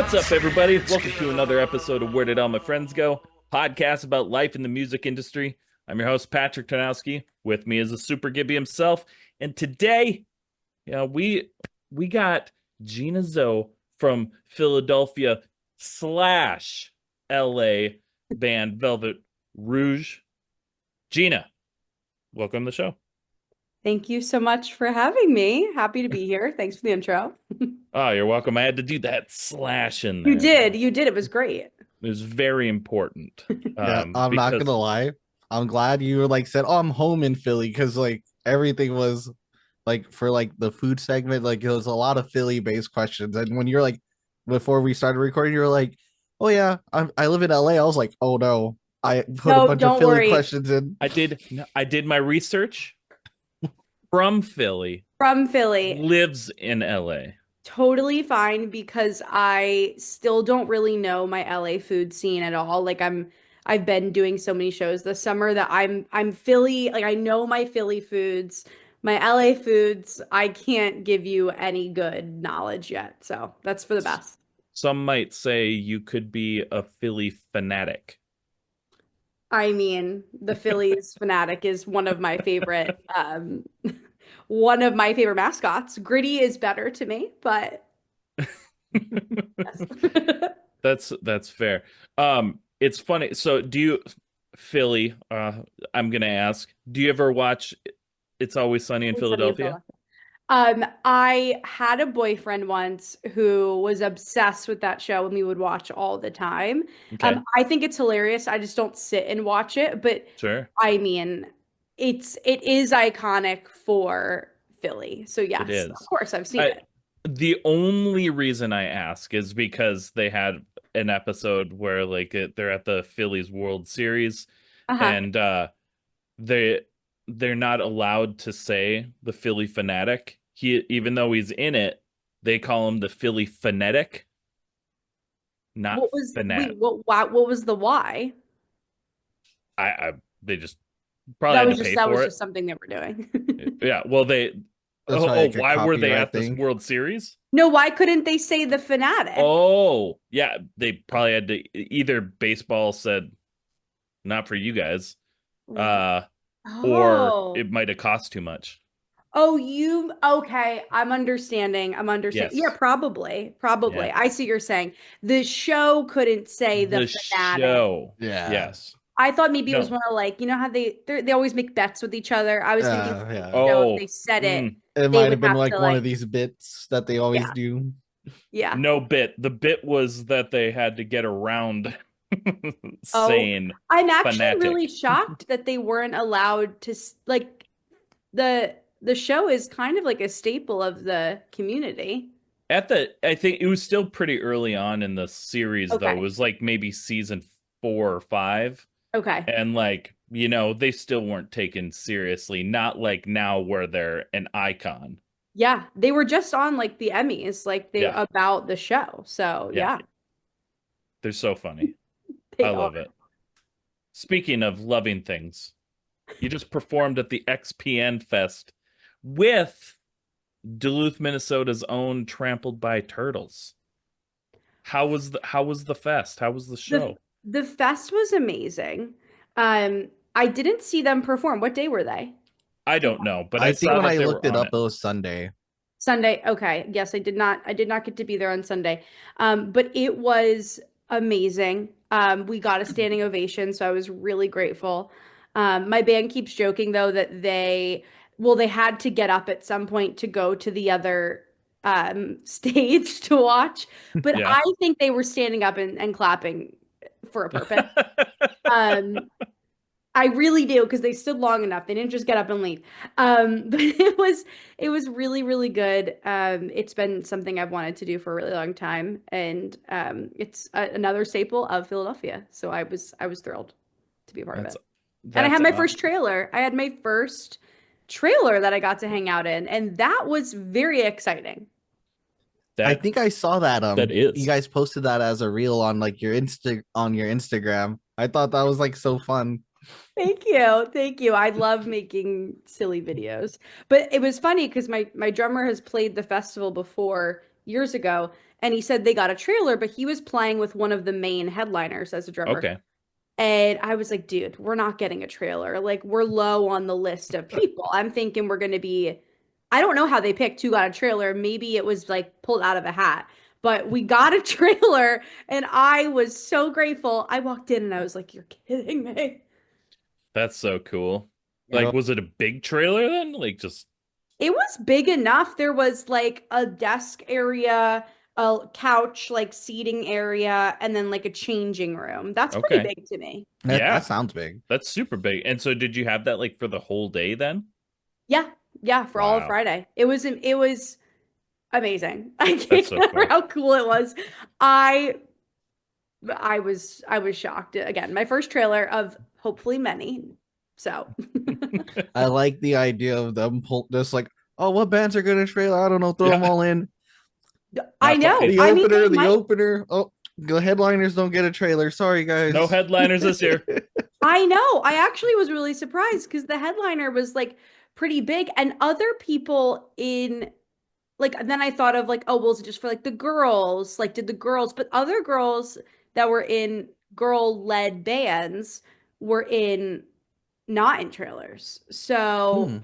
What's up, everybody? Welcome to another episode of Where Did All My Friends Go? Podcast about life in the music industry. I'm your host, Patrick Tarnowski. With me is the Super Gibby himself. And today, we got Gina Zo from Philadelphia slash LA band Velvet Rouge. Gina, welcome to the show. Thank you so much for having me. Happy to be here. Thanks for the intro. Oh, you're welcome. I had to do that slash in You there, did. though. You did. It was great. It was very important. Yeah, I'm not Because gonna lie. I'm glad you like said, "Oh, I'm home in Philly," because like everything was like for like the food segment, like it was a lot of Philly-based questions. And when you're like, before we started recording, you were like, "Oh yeah, I live in LA." I was like, "Oh no, I put a No, bunch of don't Philly worry. questions in." I did my research. From Philly, From Philly. lives in LA. Totally fine because I still don't really know my LA food scene at all. I've been doing so many shows this summer that I'm Philly, like I know my Philly foods, my LA foods. I can't give you any good knowledge yet. So that's for the best. Some might say you could be a Philly fanatic. I mean, the Phillies fanatic is one of my favorite one of my favorite mascots. Gritty is better to me, but yes. That's fair. It's funny. So do you Philly, I'm gonna ask, do you ever watch It's Always Sunny in Always Sunny in Philadelphia? Philadelphia. I had a boyfriend once who was obsessed with that show and we would watch all the time. Okay, I think it's hilarious. I just don't sit and watch it, but sure. I mean, it is iconic for Philly. So It yes, of is. course I've seen I it. The only reason I ask is because they had an episode where they're at the Phillies World Series Uh-huh. and they they're not allowed to say the Philly fanatic. He even though he's in it, they call him the Philly phonetic, not What was fanatic. wait, what was the why? I They just probably That had was to just pay that was for it. just something they were doing. Yeah, well they That's probably like a why were they copyright at this thing. World Series? No, why couldn't they say the fanatic? Oh, yeah, they probably had to either baseball said not for you guys, uh, or Oh. it might have cost too much. Oh, you okay. I'm understanding. I'm understanding. Yeah, Yes. probably. Probably. Yeah. I see what you're saying. The show couldn't say the The fanatic. show. Yeah, Yes. I thought maybe it was No. more like, you know how they always make bets with each other. I was thinking maybe, yeah. if Oh, they said it, It they might would have been have like to one of like, these bits that they always yeah, do. yeah. no bit. The bit was that they had to get around Oh, saying I'm actually really fanatic. shocked that they weren't allowed to like the show is kind of like a staple of the community. I think it was still pretty early on in the series, though. It Okay. was like maybe season 4 or 5. Okay. And they still weren't taken seriously. Not like now where they're an icon. Yeah, they were just on like the Emmys, like they Yeah. about the show. So Yeah. yeah, They're so funny. I they are. love it. Speaking of loving things, you just performed at the XPN Fest with Duluth, Minnesota's own Trampled by Turtles. How was the fest? How was the The show? the fest was amazing. I didn't see them perform. What day were they? I Do you don't know, but I I think saw when that I they were looked it on up, it. it was Sunday. Sunday. Okay. Yes, I did not get to be there on Sunday. But it was amazing. We got a standing ovation, so I was really grateful. My band keeps joking though that they had to get up at some point to go to the other stage to watch, but Yeah. I think they were standing up and clapping for a purpose. Um, I really do because they stood long enough. They didn't just get up and leave. But it was really, really good. It's been something I've wanted to do for a really long time, and it's another staple of Philadelphia. So I was thrilled to be a part of That's it. And I that's had my first awesome. trailer. I had my first trailer that I got to hang out in, and that was very exciting. I That think I saw that that you is. guys posted that as a reel on like your Instagram. I thought that was like so fun. Thank you. Thank you. I love making silly videos. But it was funny because my drummer has played the festival before years ago, and he said they got a trailer, but he was playing with one of the main headliners as a drummer. Okay. And I was like, dude, we're not getting a trailer. Like, we're low on the list of people. I'm thinking we're going to be, I don't know how they picked who got a trailer. Maybe it was like pulled out of a hat, but we got a trailer and I was so grateful. I walked in and I was like, you're kidding me. That's so cool. You Like, know, was it a big trailer then? Like, just It was big enough. There was like a desk area, a couch, like seating area, and then like a changing room. That's pretty okay. big to me. that Yeah, sounds big. that's super big. And so did you have that like for the whole day then? Yeah. Yeah, for all of Wow. Friday. It was amazing. I That's can't so get over cool. how cool it was. I I was shocked. Again, my first trailer of hopefully many. So I like the idea of them just like, oh, what bands are good at trailer? I don't know, throw them Yeah. all in. I That's know. funny. The I mean, opener, they the might. opener. Oh, the headliners don't get a trailer. Sorry, No guys. headliners this year. I know. I actually was really surprised because the headliner was like pretty big, and other people in like then I thought of like, oh, well, it's just for like the girls, like did the girls, but other girls that were in girl-led bands were in not in trailers. So Hmm.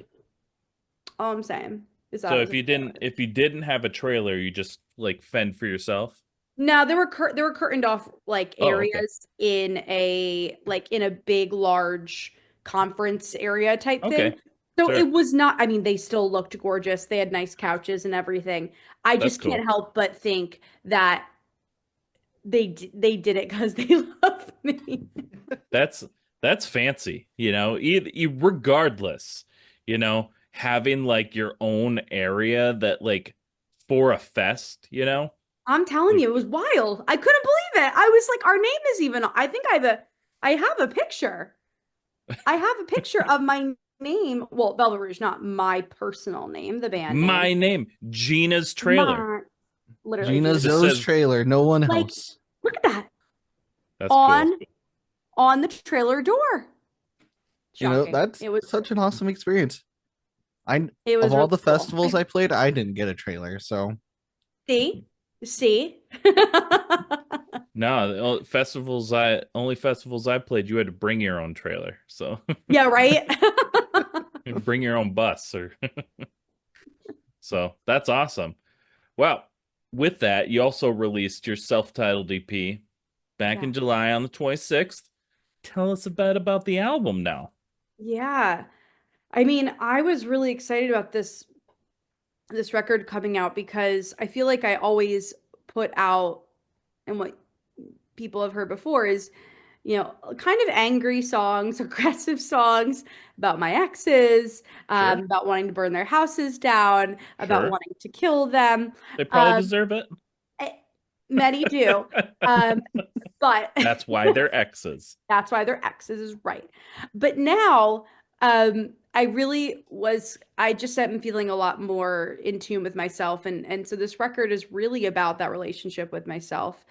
all I'm saying is that So it was a trailer. if you didn't have a trailer, you just like fend for yourself. No, there were curtained off like Oh, okay. areas in a big large conference area type thing. Okay. So Sure. it was not, I mean, they still looked gorgeous. They had nice couches and everything. I That's just can't cool. help but think that they did it because they love me. That's that's fancy, you know. Regardless, you know, having like your own area that like for a fest, you know. I'm telling Like, you, it was wild. I couldn't believe it. I was like, our name is even, I have a picture. I have a picture of my name. Well, Velvet Rouge, not my personal name, the band name. my name, Gina's trailer. My literally Gina Gina Just Zo. Zo's says trailer. No one Like, else. look at that that's cool. on the trailer door. Shocking. That's such an awesome experience. I It of was all really the cool. festivals I played, I didn't get a trailer. So See. No, the only festivals I played, you had to bring your own trailer. So Yeah, right. bring your own bus or so that's awesome. Well, with that, you also released your self-titled EP back Yeah. in July on the 26th. Tell us a bit about the album now. Yeah. I mean, I was really excited about this record coming out because I feel like I always put out, and what people have heard before is, kind of angry songs, aggressive songs about my exes, Sure, about wanting to burn their houses down, about sure. wanting to kill them. They probably Um, deserve it. eh, Many do. Um, but That's why they're exes. that's why they're exes is right. But now, I just am feeling a lot more in tune with myself. And so this record is really about that relationship with myself.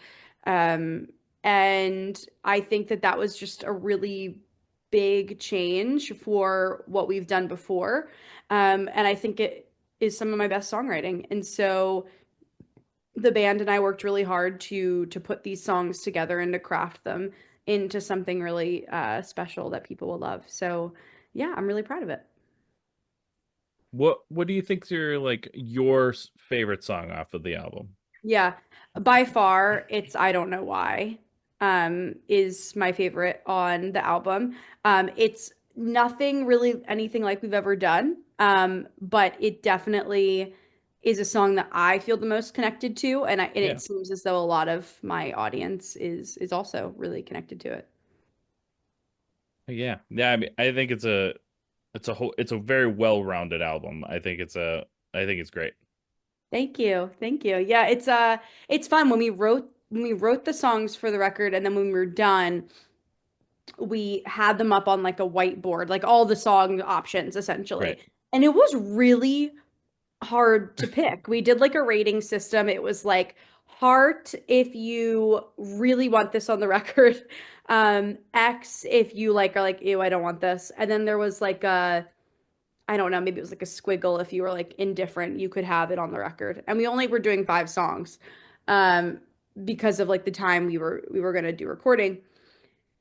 Um, and I think that that was just a really big change for what we've done before. And I think it is some of my best songwriting. And so the band and I worked really hard to put these songs together and to craft them into something really special that people will love. So yeah, I'm really proud of it. What do you think's your favorite song off of the album? Yeah, by far, it's I Don't Know Why, is my favorite on the album. It's nothing really anything like we've ever done, but it definitely is a song that I feel the most connected to, and Yeah. it seems as though a lot of my audience is also really connected to it. Yeah. Yeah, I mean, I think it's a very well-rounded album. I think it's great. Thank you. Thank you. Yeah, it's fun when we wrote the songs for the record and then when we were done, we had them up on like a whiteboard, like all the song options Right. essentially. And it was really hard to pick. We did like a rating system. It was like heart if you really want this on the record. X if you like are like, ew, I don't want this. And then there was like a I don't know, maybe it was like a squiggle if you were like indifferent, you could have it on the record. And we only were doing 5 songs. um, because of like the time we were gonna do recording.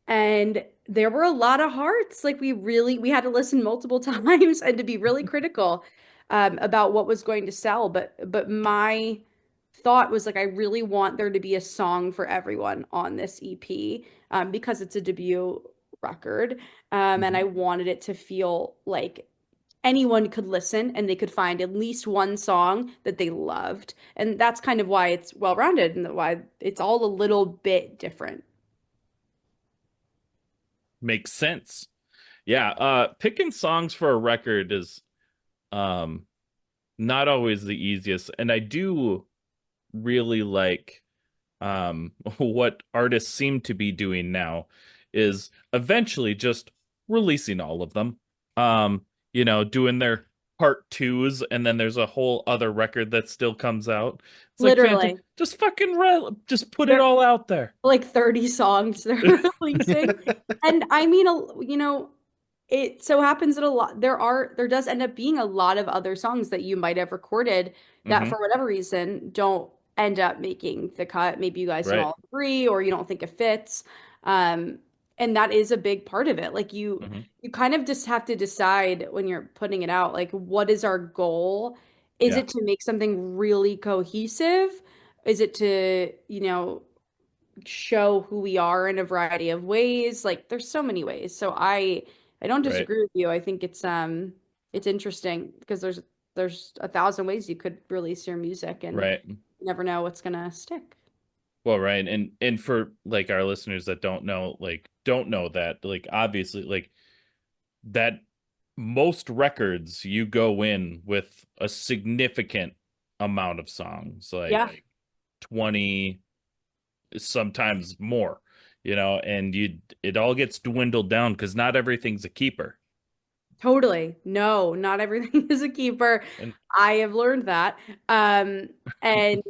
And there were a lot of hearts. Like we had to listen multiple times and to be really critical about what was going to sell. But my thought was like I really want there to be a song for everyone on this EP because it's a debut record. And I Mhm. wanted it to feel like anyone could listen and they could find at least one song that they loved. And that's kind of why it's well-rounded and why it's all a little bit different. Makes sense. Yeah, picking songs for a record is um not always the easiest, and I do really like what artists seem to be doing now is eventually just releasing all of them. Doing their part twos, and then there's a whole other record that still comes out. It's like fantastic. Literally. Just fucking just put it They're all out there. like 30 songs they're releasing. And I mean, it so happens that a lot there does end up being a lot of other songs that you might have recorded that Hmm. for whatever reason don't end up making the cut. Maybe you guys don't Right. all agree or you don't think it fits. Um, and that is a big part of it. Like Hmm. you kind of just have to decide when you're putting it out, like what is our goal? Is Yeah. it to make something really cohesive? Is it to, show who we are in a variety of ways? Like there's so many ways. So I don't Right. disagree with you. I think it's interesting because there's a thousand ways you could release your music and Right. you never know what's gonna stick. Well, right. And for like our listeners that don't know that, like obviously like that most records you go in with a significant amount of songs, Yeah, like 20, sometimes more, and it all gets dwindled down because not everything's a keeper. totally. No, not everything is a keeper. And I have learned that. Um, and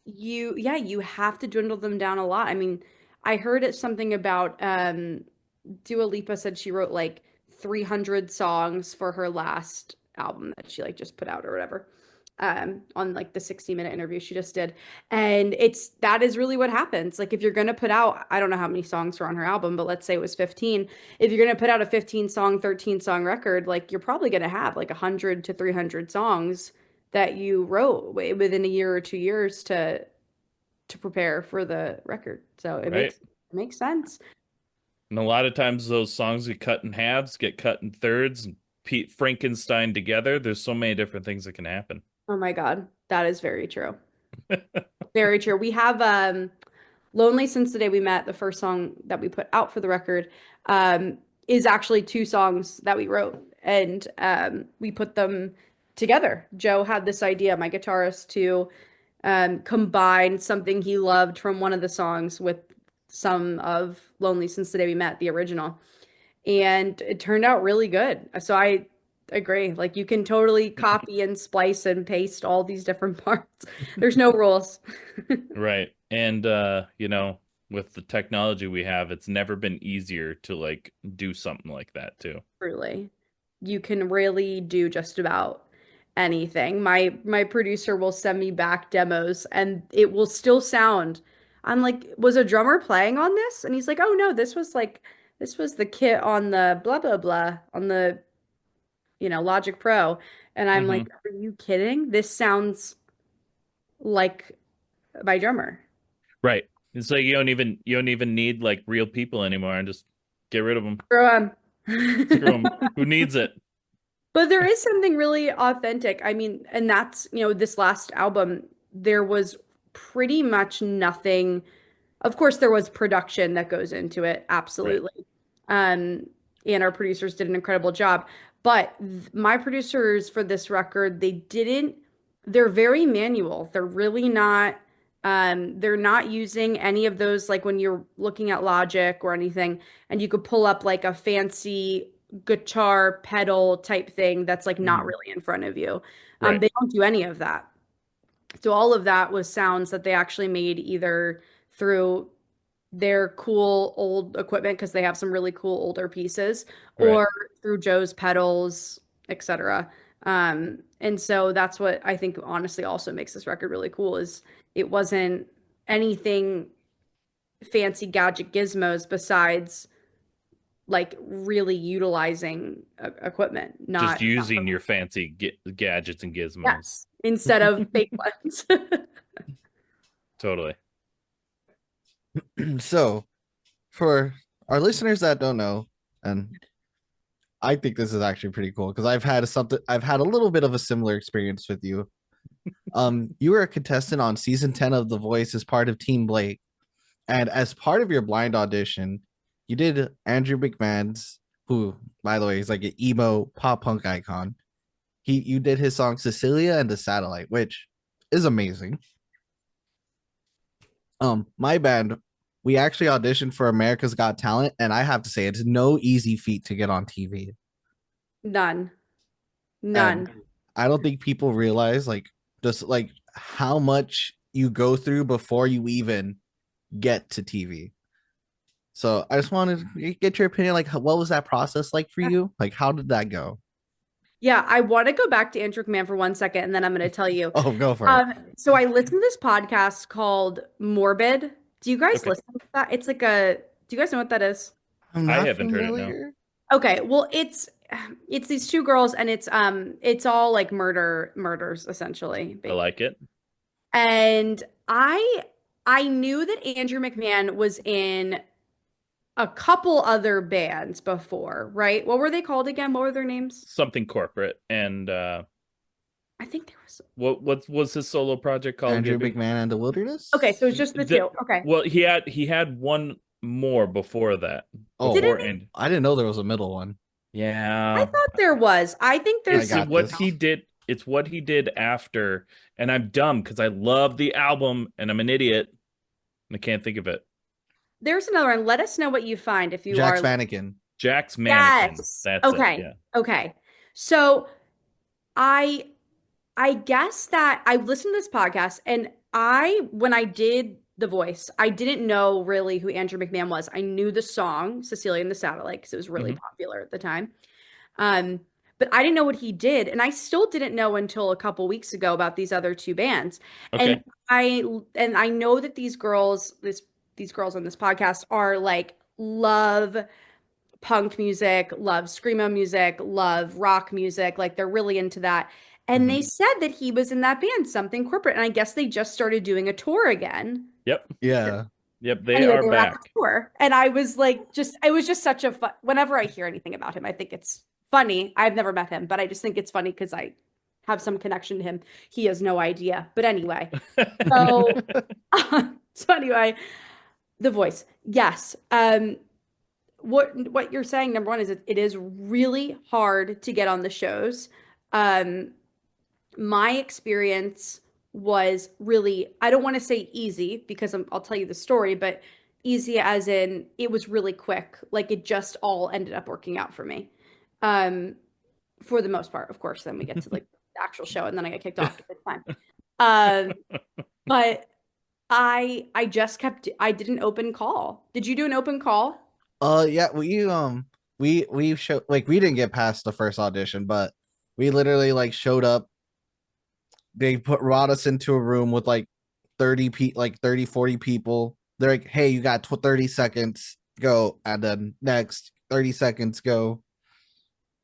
yeah, you have to dwindle them down a lot. I mean, I heard it something about Dua Lipa said she wrote like 300 songs for her last album that she like just put out or whatever. On like the 60-minute interview she just did. And that is really what happens. Like if you're gonna put out, I don't know how many songs were on her album, but let's say it was 15. If you're gonna put out a 15 song, 13 song record, like you're probably gonna have like 100 to 300 songs that you wrote within a year or 2 years to prepare for the record. So right. it makes sense. And a lot of times those songs get cut in halves, get cut in thirds, and Pete Frankenstein together. There's so many different things that can happen. Oh my God, that is very true. Very true. We have Lonely Since the Day We Met, the first song that we put out for the record, is actually two songs that we wrote and we put them together. Joe had this idea, my guitarist, to combine something he loved from one of the songs with some of Lonely Since the Day We Met, the original. And it turned out really good. So I agree. Like you can totally copy and splice and paste all these different parts. There's no rules. Right. And with the technology we have, it's never been easier to like do something like that too. Truly. You can really do just about anything. My producer will send me back demos and it will still sound. I'm like, was a drummer playing on this? And he's like, oh no, this was the kit on the blah blah blah on the Logic Pro. And I'm like, Hmm. are you kidding? This sounds like my drummer. Right. It's like you don't even need like real people anymore, and just get rid of them. Screw Screw him. them. Who needs it? But there is something really authentic. I mean, and that's, this last album, there was pretty much nothing. Of course, there was production that goes into it, Right. absolutely. Um, and our producers did an incredible job. But my producers for this record, they're very manual. They're not using any of those, like when you're looking at Logic or anything, and you could pull up like a fancy guitar pedal type thing that's like not Mhm. really in front of you. Right. They don't do any of that. So all of that was sounds that they actually made either through their cool old equipment because they have some really cool older pieces, Right. or through Joe's pedals, etc. And so that's what I think honestly also makes this record really cool is it wasn't anything fancy gadget gizmos besides like really utilizing equipment, Just not using your fancy gadgets and gizmos. yes, instead of fake ones. Totally. So, for our listeners that don't know, and I think this is actually pretty cool because I've had a little bit of a similar experience with you. You were a contestant on season 10 of The Voice as part of Team Blake. And as part of your blind audition, you did Andrew McMahon's, who, by the way, is like an emo pop punk icon. You did his song Cecilia and the Satellite, which is amazing. My band, we actually auditioned for America's Got Talent, and I have to say it's no easy feat to get on TV. None. And None. I don't think people realize just like how much you go through before you even get to TV. So I just wanted to get your opinion. Like, what was that process like for you? Like, how did that go? Yeah, I want to go back to Andrew McMahon for 1 second, and then I'm going to tell you. Oh, go for it. So I listened to this podcast called Morbid. Do you guys Okay. listen to that? It's like a, do you guys know what that is? I'm I not haven't heard it, no. familiar. Okay, well, it's these two girls, and it's all like murders essentially. I like it. And I knew that Andrew McMahon was in a couple other bands before, right? What were they called again? What were their names? Something corporate. And I think there was. what was his solo project called? Andrew Gibby? McMahon and the Wilderness. Okay, so it's just the two. Okay. Well, he had one more before that. Oh, Didn't Before and I didn't know there was a middle one. I yeah. thought there was. I think I there's It's got what this. he did. It's what he did after. And I'm dumb because I love the album and I'm an idiot and I can't think of it. there's another one. Let us know what you find if you Jack's are. Mannequin. Jack's Mannequin. Yes. That's Okay. it. Yeah. Okay. So I I guess that I listened to this podcast and when I did The Voice, I didn't know really who Andrew McMahon was. I knew the song Cecilia and the Satellite because it was really popular at the time. Um, but I didn't know what he did, and I still didn't know until a couple weeks ago about these other two bands. Okay. And I know that these girls on this podcast are like love punk music, love screamo music, love rock music. Like they're really into that. And they said that he was in that band, Something Corporate. And I guess they just started doing a tour again. Yep. Yeah. Yep. They Anyway, are they were at back. the tour. And I was like, it was just such a fun, whenever I hear anything about him, I think it's funny. I've never met him, but I just think it's funny because I have some connection to him. He has no idea. But anyway, so, so anyway, The Voice. Yes. What you're saying, number one, is it is really hard to get on the shows. My experience was really, I don't want to say easy because I'll tell you the story, but easy as in it was really quick. Like it just all ended up working out for me. For the most part, of course. Then we get to like the actual show and then I get kicked off at the time. But I just I did an open call. Did you do an open call? Yeah, we showed like we didn't get past the first audition, but we literally like showed up. They brought us into a room with like 30, 40 people. They're like, "Hey, you got 30 seconds, go." And then next 30 seconds, go.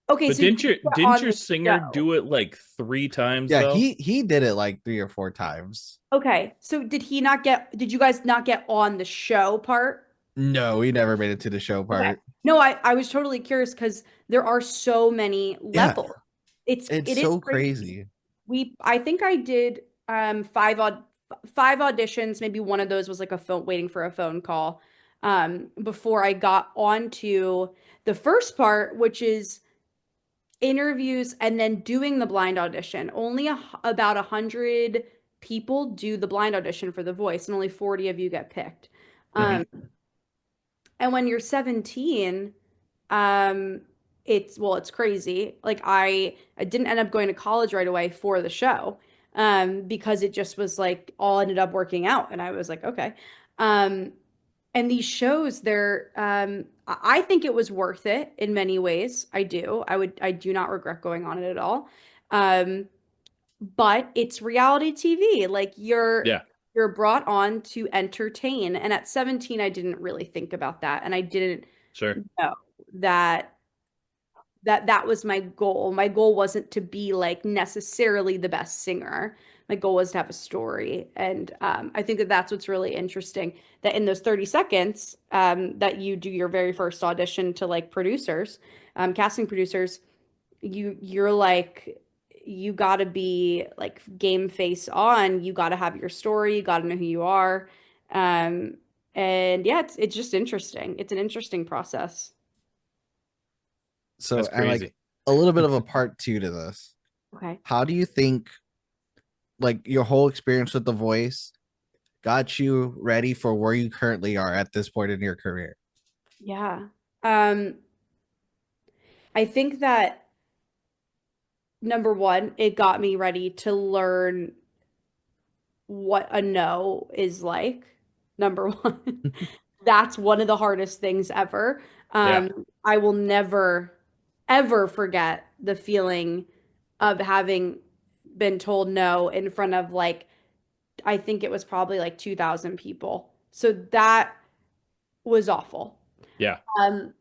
Okay, But so you didn't your the singer show. do it like 3 times Yeah, though? he did it like 3 or 4 times. Okay, so did you guys not get on the show part? No, we never made it to the show Okay. part. No, I was totally curious because there are so many Yeah, levels. it's It is so crazy. I think I did five auditions, maybe one of those was like a phone waiting for a phone call before I got onto the first part, which is interviews and then doing the blind audition. Only about 100 people do the blind audition for The Voice, and only 40 of you get picked. Mhm. And when you're 17, it's crazy. Like I didn't end up going to college right away for the show, because it just was like all ended up working out, and I was like, okay. And these shows, I think it was worth it in many ways. I do. I do not regret going on it at all. But it's reality TV. Like Yeah, you're brought on to entertain. And at 17, I didn't really think about that. And I didn't sure. know that that was my goal. My goal wasn't to be like necessarily the best singer. My goal was to have a story. And I think that that's what's really interesting, that in those 30 seconds that you do your very first audition to like producers, casting producers, you're like, you got to be like game face on. You got to have your story. You got to know who you are. Um, and yeah, it's just interesting. It's an interesting process. So, That's and like crazy. a little bit of a part two to this. Okay. How do you think like your whole experience with The Voice got you ready for where you currently are at this point in your career? Yeah. Um, I think that number one, it got me ready to learn what a no is like. Number one. That's one of the hardest things ever. Yeah, I will never, ever forget the feeling of having been told no in front of like, I think it was probably like 2,000 people. So that was awful. yeah. Um,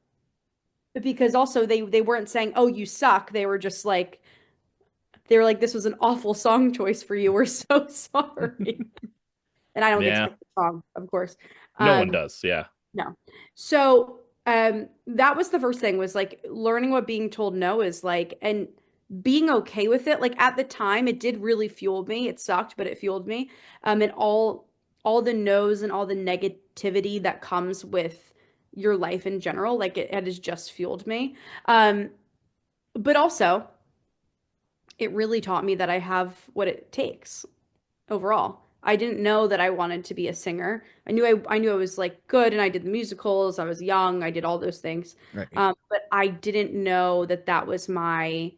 because also they weren't saying, "Oh, you suck." They were like, "This was an awful song choice for you. We're so sorry." And I don't get to Yeah, pick the song, of course. no one Um, does. Yeah, no. So, that was the first thing, was like learning what being told no is like, and being okay with it. Like at the time, it did really fuel me. It sucked, but it fueled me. And all the no's and all the negativity that comes with your life in general, like it has just fueled me. Um, but also, it really taught me that I have what it takes overall. I didn't know that I wanted to be a singer. I knew I was like good, and I did the musicals. I was young. I did all those things. Right. But I didn't know that that was my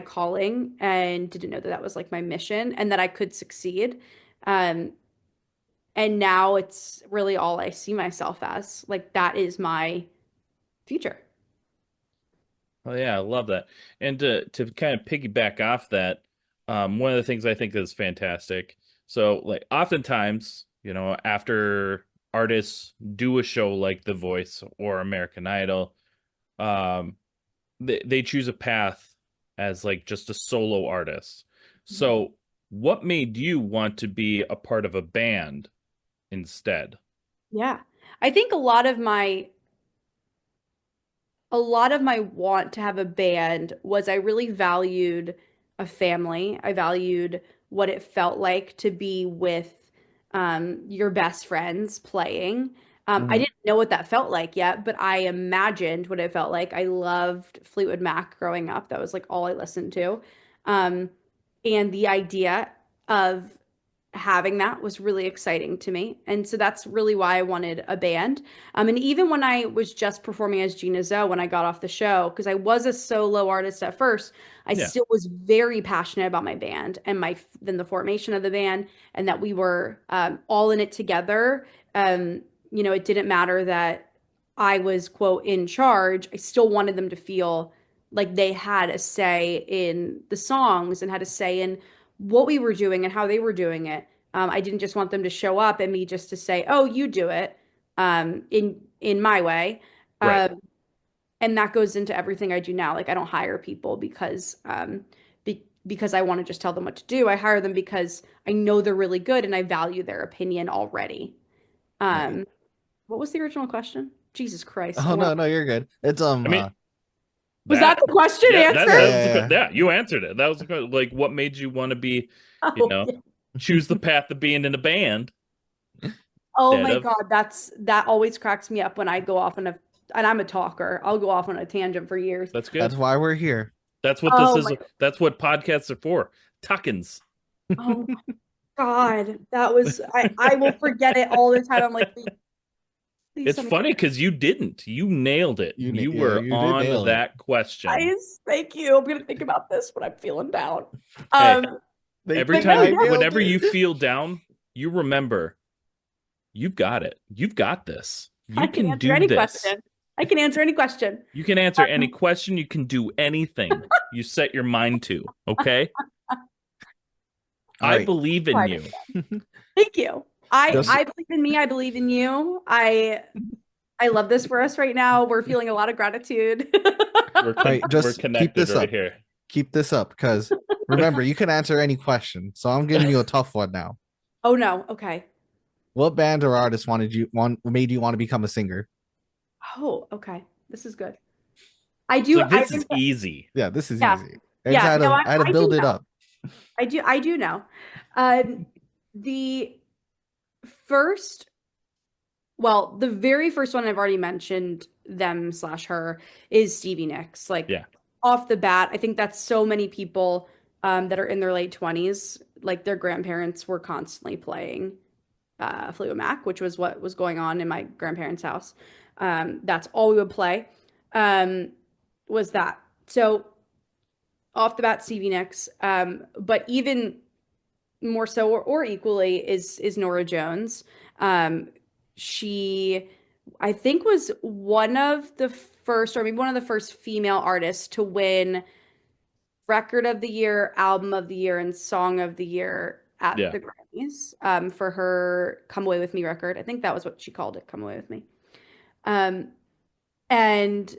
calling, and didn't know that that was like my mission, and that I could succeed. Um and now it's really all I see myself as. Like that is my future. oh yeah, I love that. And to kind of piggyback off that, one of the things I think is fantastic. So like oftentimes, after artists do a show like The Voice or American Idol, um, they choose a path as like just a solo artist. So what made you want to be a part of a band instead? Yeah. I think a lot of my want to have a band was I really valued a family. I valued what it felt like to be with your best friends playing. I Mhm. didn't know what that felt like yet, but I imagined what it felt like. I loved Fleetwood Mac growing up. That was like all I listened to. Um, and the idea of having that was really exciting to me. And so that's really why I wanted a band. And even when I was just performing as Gina Zo, when I got off the show, because I was a solo artist at first, I Yeah, still was very passionate about my band and then the formation of the band, and that we were all in it together. It didn't matter that I was, quote, in charge. I still wanted them to feel like they had a say in the songs and had a say in what we were doing and how they were doing it. I didn't just want them to show up and me just to say, "Oh, you do it," in my way. right. And that goes into everything I do now. Like I don't hire people because I want to just tell them what to do. I hire them because I know they're really good and I value their opinion already. Right. Um, what was the original question? Jesus Christ. Oh no, no, you're good. It's I mean, Was that that the question yeah, that yeah, answered? that was the yeah, yeah, you answered it. That was the question. Like what made you want to be, you Oh, know, yeah. choose the path of being in a band Oh instead my of God, that always cracks me up when I go off and I'm a talker. I'll go off on a tangent for years. that's that's good. why we're here. That's what this Oh is. my, That's what podcasts are for. Tuckins. oh my God. I will forget it all the time. I'm like, please It's tell me. funny because you didn't. You nailed it. You Yeah, were you did on nail it. that question. Guys, thank you. I'm gonna think about this when I'm feeling down. Hey, Um, They every but think no, time I you, yeah. nailed whenever you it. feel down, you remember you've got it. You've got this. I You can can answer do any this. question. I can answer any question. You can answer any question. You can do anything you set your mind to. Okay. All I right. believe in you. Thank you. I Just- I believe in me. I believe in you. I love this for us right now. We're feeling a lot of gratitude. We're All right, we're just keep connected this right up. here. Keep this up, because remember, you can answer any question. So I'm giving you a tough one now. Oh no. Okay. What band or artist made you want to become a singer? Oh, okay. This is good. I It's do. like this is easy. Yeah, this is Yeah. easy. I just Yeah. No, I had to I do build it know. up. I do know. The first, well, the very first one I've already mentioned them slash her is Stevie Nicks. Like Yeah. off the bat, I think that's so many people that are in their late 20s, like their grandparents were constantly playing Fleetwood Mac, which was what was going on in my grandparents' house. That's all we would play. Was that. So off the bat, Stevie Nicks. But even more so or equally is Nora Jones. She, I think, was one of the first, or maybe one of the first female artists to win Record of the Year, Album of the Year, and Song of the Year at Yeah. the Grammys for her Come Away With Me record. I think that was what she called it, Come Away With Me. And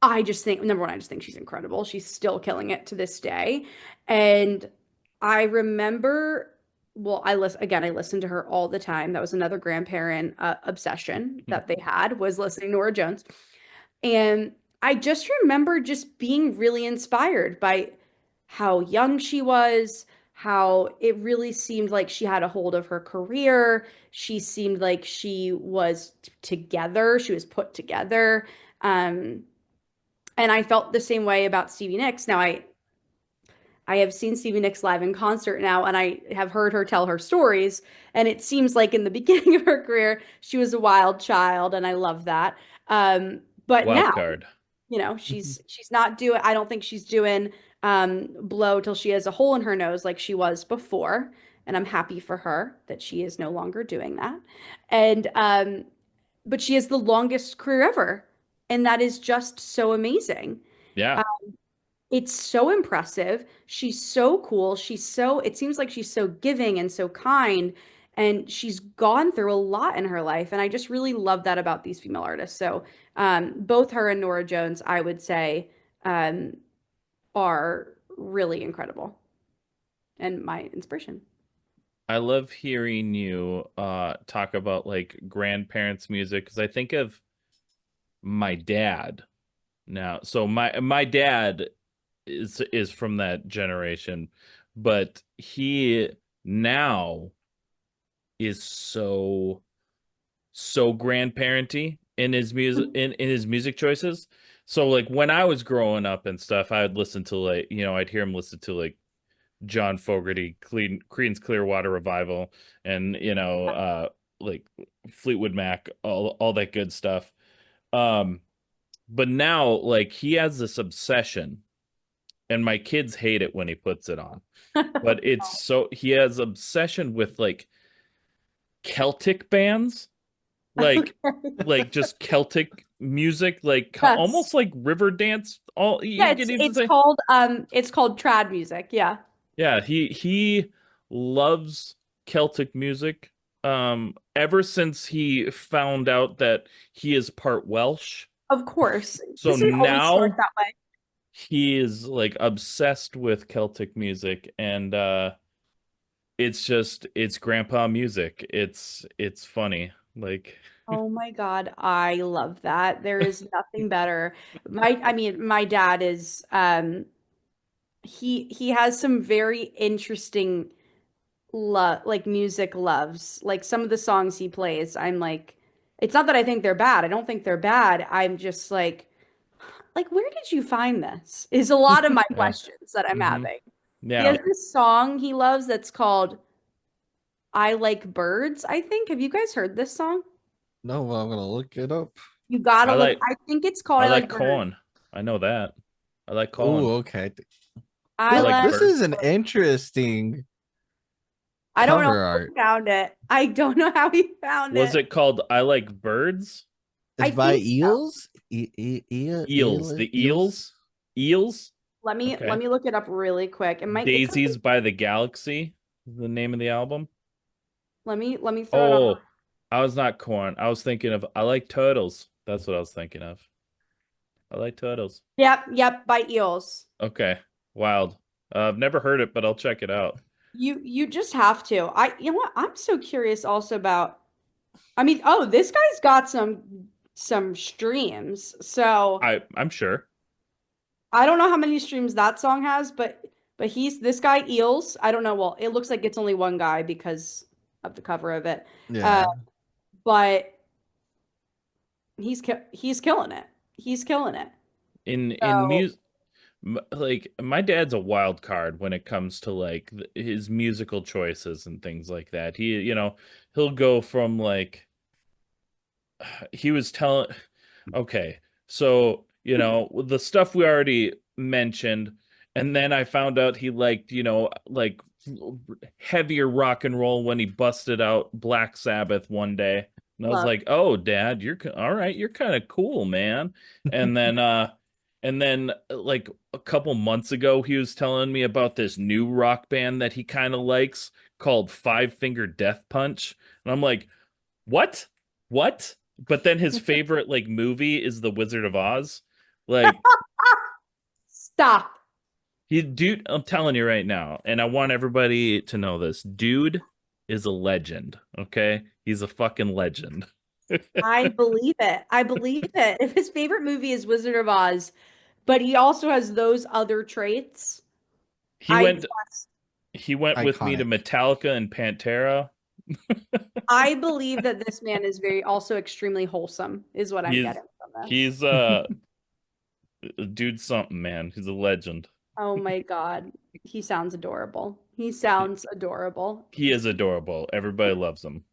I just think, number one, I just think she's incredible. She's still killing it to this day. And I remember, well, I listened to her all the time. That was another grandparent obsession that they had, was listening to Nora Jones. And I just remember just being really inspired by how young she was, how it really seemed like she had a hold of her career. She seemed like she was together, she was put together. And I felt the same way about Stevie Nicks. Now, I have seen Stevie Nicks live in concert now, and I have heard her tell her stories. And it seems like in the beginning of her career, she was a wild child, and I love that. But Wild now, card. she's not doing. I don't think she's doing blow till she has a hole in her nose like she was before. And I'm happy for her that she is no longer doing that. And but she has the longest career ever, and that is just so amazing. Yeah. It's so impressive. She's so cool. It seems like she's so giving and so kind. And she's gone through a lot in her life. And I just really love that about these female artists. So both her and Nora Jones, I would say, are really incredible and my inspiration. I love hearing you talk about like grandparents' music, because I think of my dad now. So my dad is from that generation, but he now is so grandparenty in his music, in his music choices. So like when I was growing up and stuff, I would listen to, like, I'd hear him listen to like John Fogerty, Creedence Clearwater Revival, and like Fleetwood Mac, all that good stuff. But now, like, he has this obsession, and my kids hate it when he puts it on. But he has obsession with like Celtic bands, like just Celtic music, like Yes. almost like river dance. Yeah, it's called trad music. Yeah. Yeah, he loves Celtic music. Ever since he found out that he is part Welsh. Of course. So Doesn't always start now that way. he is like obsessed with Celtic music, and it's grandpa music. It's funny. Like, Oh my God, I love that. There is nothing better. My dad is he has some very interesting like music loves. Like some of the songs he plays, I'm like, it's not that I think they're bad. I don't think they're bad. I'm just like where did you find this? Is a lot of my yeah. questions that I'm Hmm. having. He Yeah. has this song he loves that's called I Like Birds, I think. Have you guys heard this song? No, well, I'm gonna look it up. You gotta I look. like I think it's called I I like Like Birds. corn. I know that. I like corn. Oh, okay. I I This, like like. this is birds. an interesting I don't know cover how art. he found it. I don't know how he found Was it. it called I Like Birds? It's I by think so. Eels. Eels. The Eels. Eels. Let Okay. me look it up really quick. It could be, Daisies by the Galaxy is the name of the album. let me throw it on. Oh, I was not corn. I was thinking of I like turtles. That's what I was thinking of. I like turtles. Yep, by Eels. Okay. Wild. I've never heard it, but I'll check it out. You just have to. You know what? I'm so curious also about, I mean, oh, this guy's got some streams. So I'm sure. I don't know how many streams that song has, but he's this guy Eels. I don't know. Well, it looks like it's only one guy because of the cover of it. Uh, Yeah. but he's killing it. He's killing it. In So music, like my dad's a wild card when it comes to like his musical choices and things like that. He'll go from like he was telling okay, so the stuff we already mentioned, and then I found out he liked like heavier rock and roll when he busted out Black Sabbath one day, and I was love. like, oh dad, you're all right, you're kind of cool, man. And then like a couple months ago he was telling me about this new rock band that he kind of likes called Five Finger Death Punch, and I'm like, what? But then his favorite like movie is The Wizard of Oz. Like Stop. dude, I'm telling you right now, and I want everybody to know this. Dude is a legend, okay? He's a fucking legend. I believe it. I believe it. If his favorite movie is Wizard of Oz, but he also has those other traits, He I went just he went with me to Iconic. Metallica and Pantera. I believe that this man is very also extremely wholesome, is what I'm He's getting from this. he's dude something, man. He's a legend. Oh my God. He sounds adorable. He He, sounds adorable. he is adorable. Everybody loves him.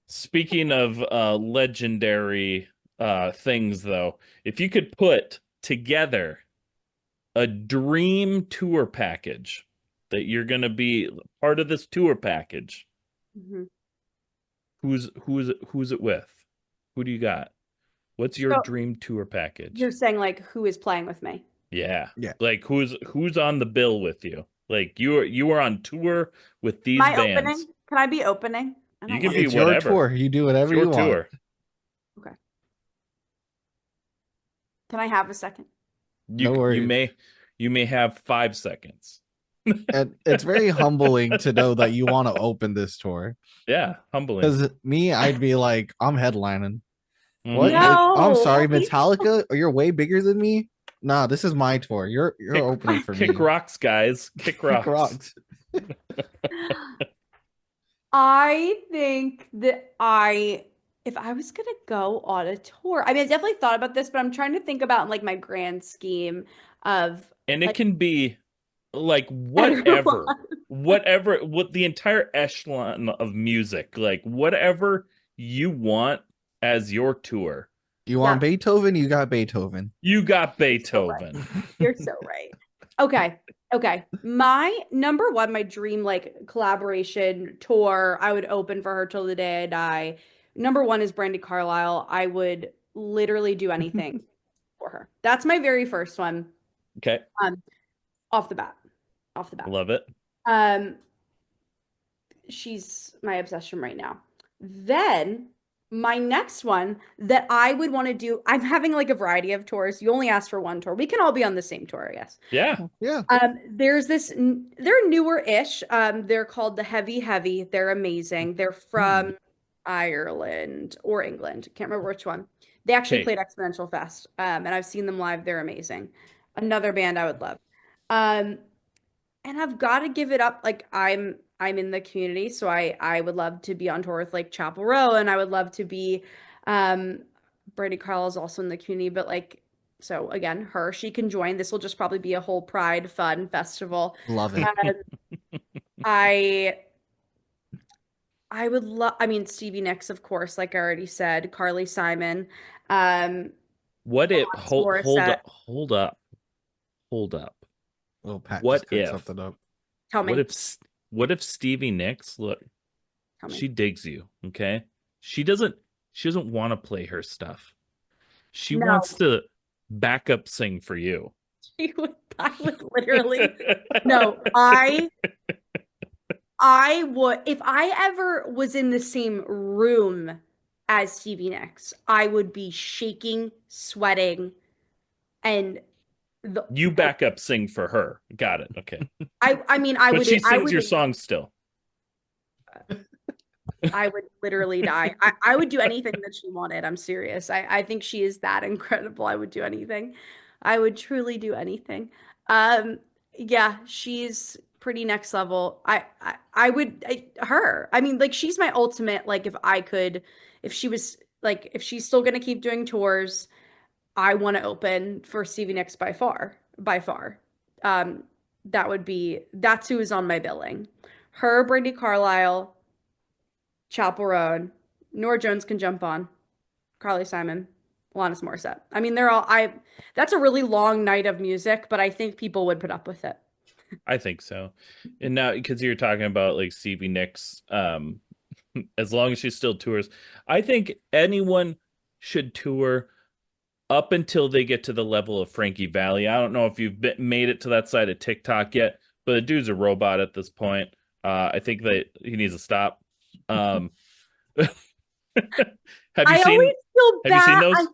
Speaking of legendary things though, if you could put together a dream tour package that you're going to be part of this tour package, Mhm. who's it with? Who do you got? What's your So dream tour package? you're saying like who is playing with me? Yeah. Yeah. Like who's on the bill with you? Like you are on tour with Am these I opening? bands. Can I be opening? I You don't can want be It's to. your whatever. tour. You do It's whatever your you want. tour. Okay. Can I have a second? You No you worries. may you may have 5 seconds. And it's very humbling to know that you want to open this tour. Yeah, humbling. Because me, I'd be like, I'm headlining. What? Hmm. I'm No. sorry, Metallica? You're way bigger than me? Nah, this is my tour. You're Kick opening for kick me. rocks, guys. Kick Kick rocks. rocks. I think that if I was gonna go on a tour, I mean, I definitely thought about this, but I'm trying to think about like my grand scheme of And it like can be like everyone. whatever, what the entire echelon of music, like whatever you want as your tour. You want Yeah, Beethoven? You got Beethoven. You got you're so right. Beethoven. You're so right. Okay. Okay. My number one, my dream like collaboration tour, I would open for her till the day I die. Number one is Brandy Carlisle. I would literally do anything for her. That's my very first one. Okay, Um, off the bat. Off the bat. love it. Um, she's my obsession right now. Then my next one that I would want to do, I'm having like a variety of tours. You only asked for one tour. We can all be on the same tour, I guess. Yeah. Yeah. There's this, they're newer-ish. They're called the Heavy Heavy. They're amazing. They're from Ireland or England. Can't remember which one. They actually Okay. played Exponential Fest. And I've seen them live. They're amazing. Another band I would love. Um, and I've got to give it up. Like I'm in the community, so I would love to be on tour with like Chapel Row, and I would love to be um Brady Carl is also in the community, but like so again, she can join. This will just probably be a whole Pride fun festival. Love it. Um, I I would love I mean Stevie Nicks, of course, like I already said, Carly Simon, um, What if Alanis hold Morissette. up, hold up. Oh, Pat What just cooked if something up. Tell what me, if what if Stevie Nicks, look, tell me. she digs you, okay? She doesn't She doesn't want to play her stuff. She No. wants to backup sing for you. I would literally no, I would, if I ever was in the same room as Stevie Nicks, I would be shaking, sweating, and the You backup sing for her. Got it. Okay. I mean I But would she I sings would your songs still. I would literally die. I would do anything that she wanted. I'm serious. I think she is that incredible. I would do anything. I would truly do anything. Yeah, she's pretty next level. I would her. I mean, like she's my ultimate. Like if I could, if she was like if she's still gonna keep doing tours, I want to open for Stevie Nicks by far. By far. That's who is on my billing. Her, Brandy Carlisle, Chapel Roan, Nora Jones can jump on, Carly Simon, Alanis Morissette. I mean, they're all I that's a really long night of music, but I think people would put up with it. I think so. And now because you're talking about like Stevie Nicks, as long as she still tours, I think anyone should tour up until they get to the level of Frankie Valli. I don't know if you've made it to that side of TikTok yet, but the dude's a robot at this point. I think that he needs to stop. Um, have you I seen always feel have you seen bad. those? I'm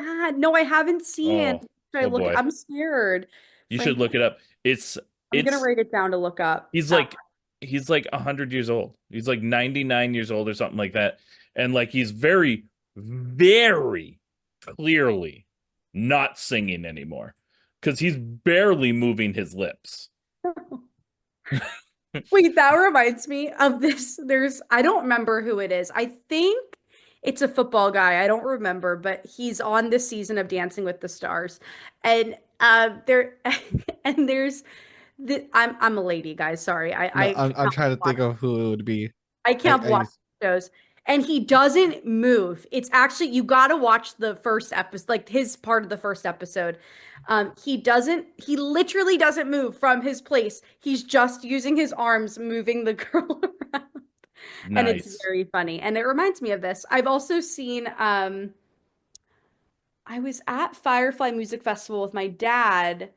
bad. No, I haven't seen. Oh, Should I oh look? boy. I'm scared. You should Frankie, look it up. It's I'm gonna it's write it down to look up. he's like he's like 100 years old. He's like 99 years old or something like that. And like he's very, very clearly not singing anymore because he's barely moving his lips. Wait, that reminds me of this. I don't remember who it is. I think it's a football guy. I don't remember, but he's on this season of Dancing with the Stars. And there and there's I'm a lady, guys. Sorry. No, I I'm cannot trying to watch, think of who it would be. I can't I watch shows. And he doesn't move. It's actually you got to watch the first episode, like his part of the first episode. He literally doesn't move from his place. He's just using his arms, moving the girl around. And it's Nice. very funny. And it reminds me of this. I've also seen I was at Firefly Music Festival with my dad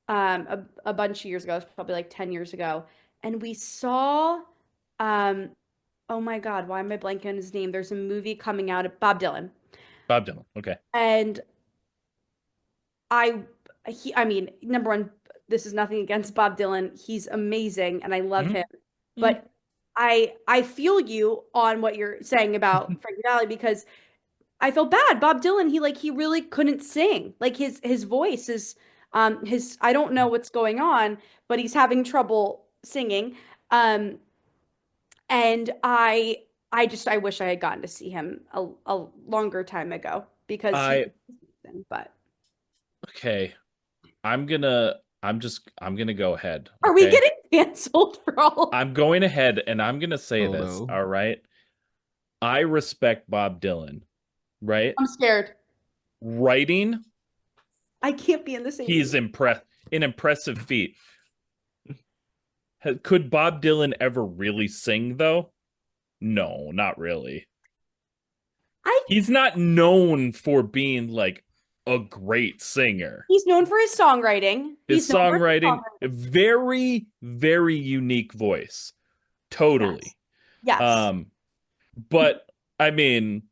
a bunch of years ago. It was probably like 10 years ago. And we saw um oh my God, why am I blanking on his name? There's a movie coming out of Bob Dylan. Bob Dylan. Okay. And I I mean, number one, this is nothing against Bob Dylan. He's amazing and I love Mhm. him. But I feel you on what you're saying about Frankie Valli because I feel bad. Bob Dylan, he really couldn't sing. Like his voice is his I don't know what's going on, but he's having trouble singing. Um and I wish I had gotten to see him a longer time ago because he I was amazing, but okay. I'm gonna go ahead. are we Okay. getting canceled for all? I'm going ahead and I'm gonna say this. Solo. All right. I respect Bob Dylan, right? I'm scared. Writing, I can't be in the same he's room. an impressive feat. Could Bob Dylan ever really sing though? No, not really. He's not known for being like a great singer. He's known for his songwriting. His He's known for his songwriting, songwriting. very, very unique voice. Totally. Yes. But I mean,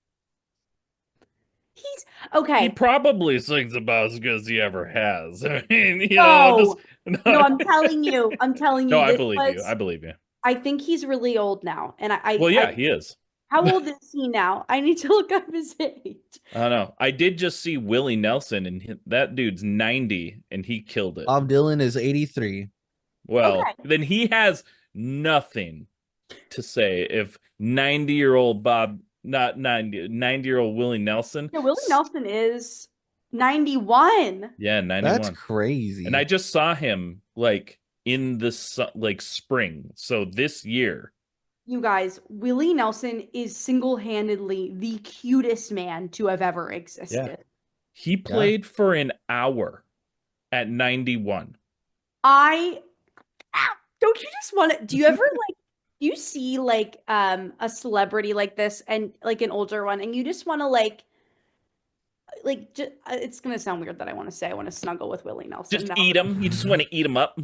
He's he okay. probably sings about as good as he ever has. I mean, No, just no, I'm telling you, No, I this believe you. was, I believe you. I think he's really old now. And Well, yeah, he is. how old is he now? I need to look up his age. I don't know. I did just see Willie Nelson, and that dude's 90, and he killed it. Bob Dylan is 83. Well, Okay. then he has nothing to say if 90-year-old Bob, not 90-year-old Willie Nelson. Yeah, Willie Nelson is 91. Yeah, 91. That's crazy. And I just saw him like in the like spring. So this year. You guys, Willie Nelson is single-handedly the cutest man to have ever existed. Yeah. He played for an hour at 91. Don't you just want to, do you see like a celebrity like this and like an older one and you just want to like just, it's gonna sound weird that I want to say I want to snuggle with Willie Nelson. Just No. eat them. You just want to eat them up.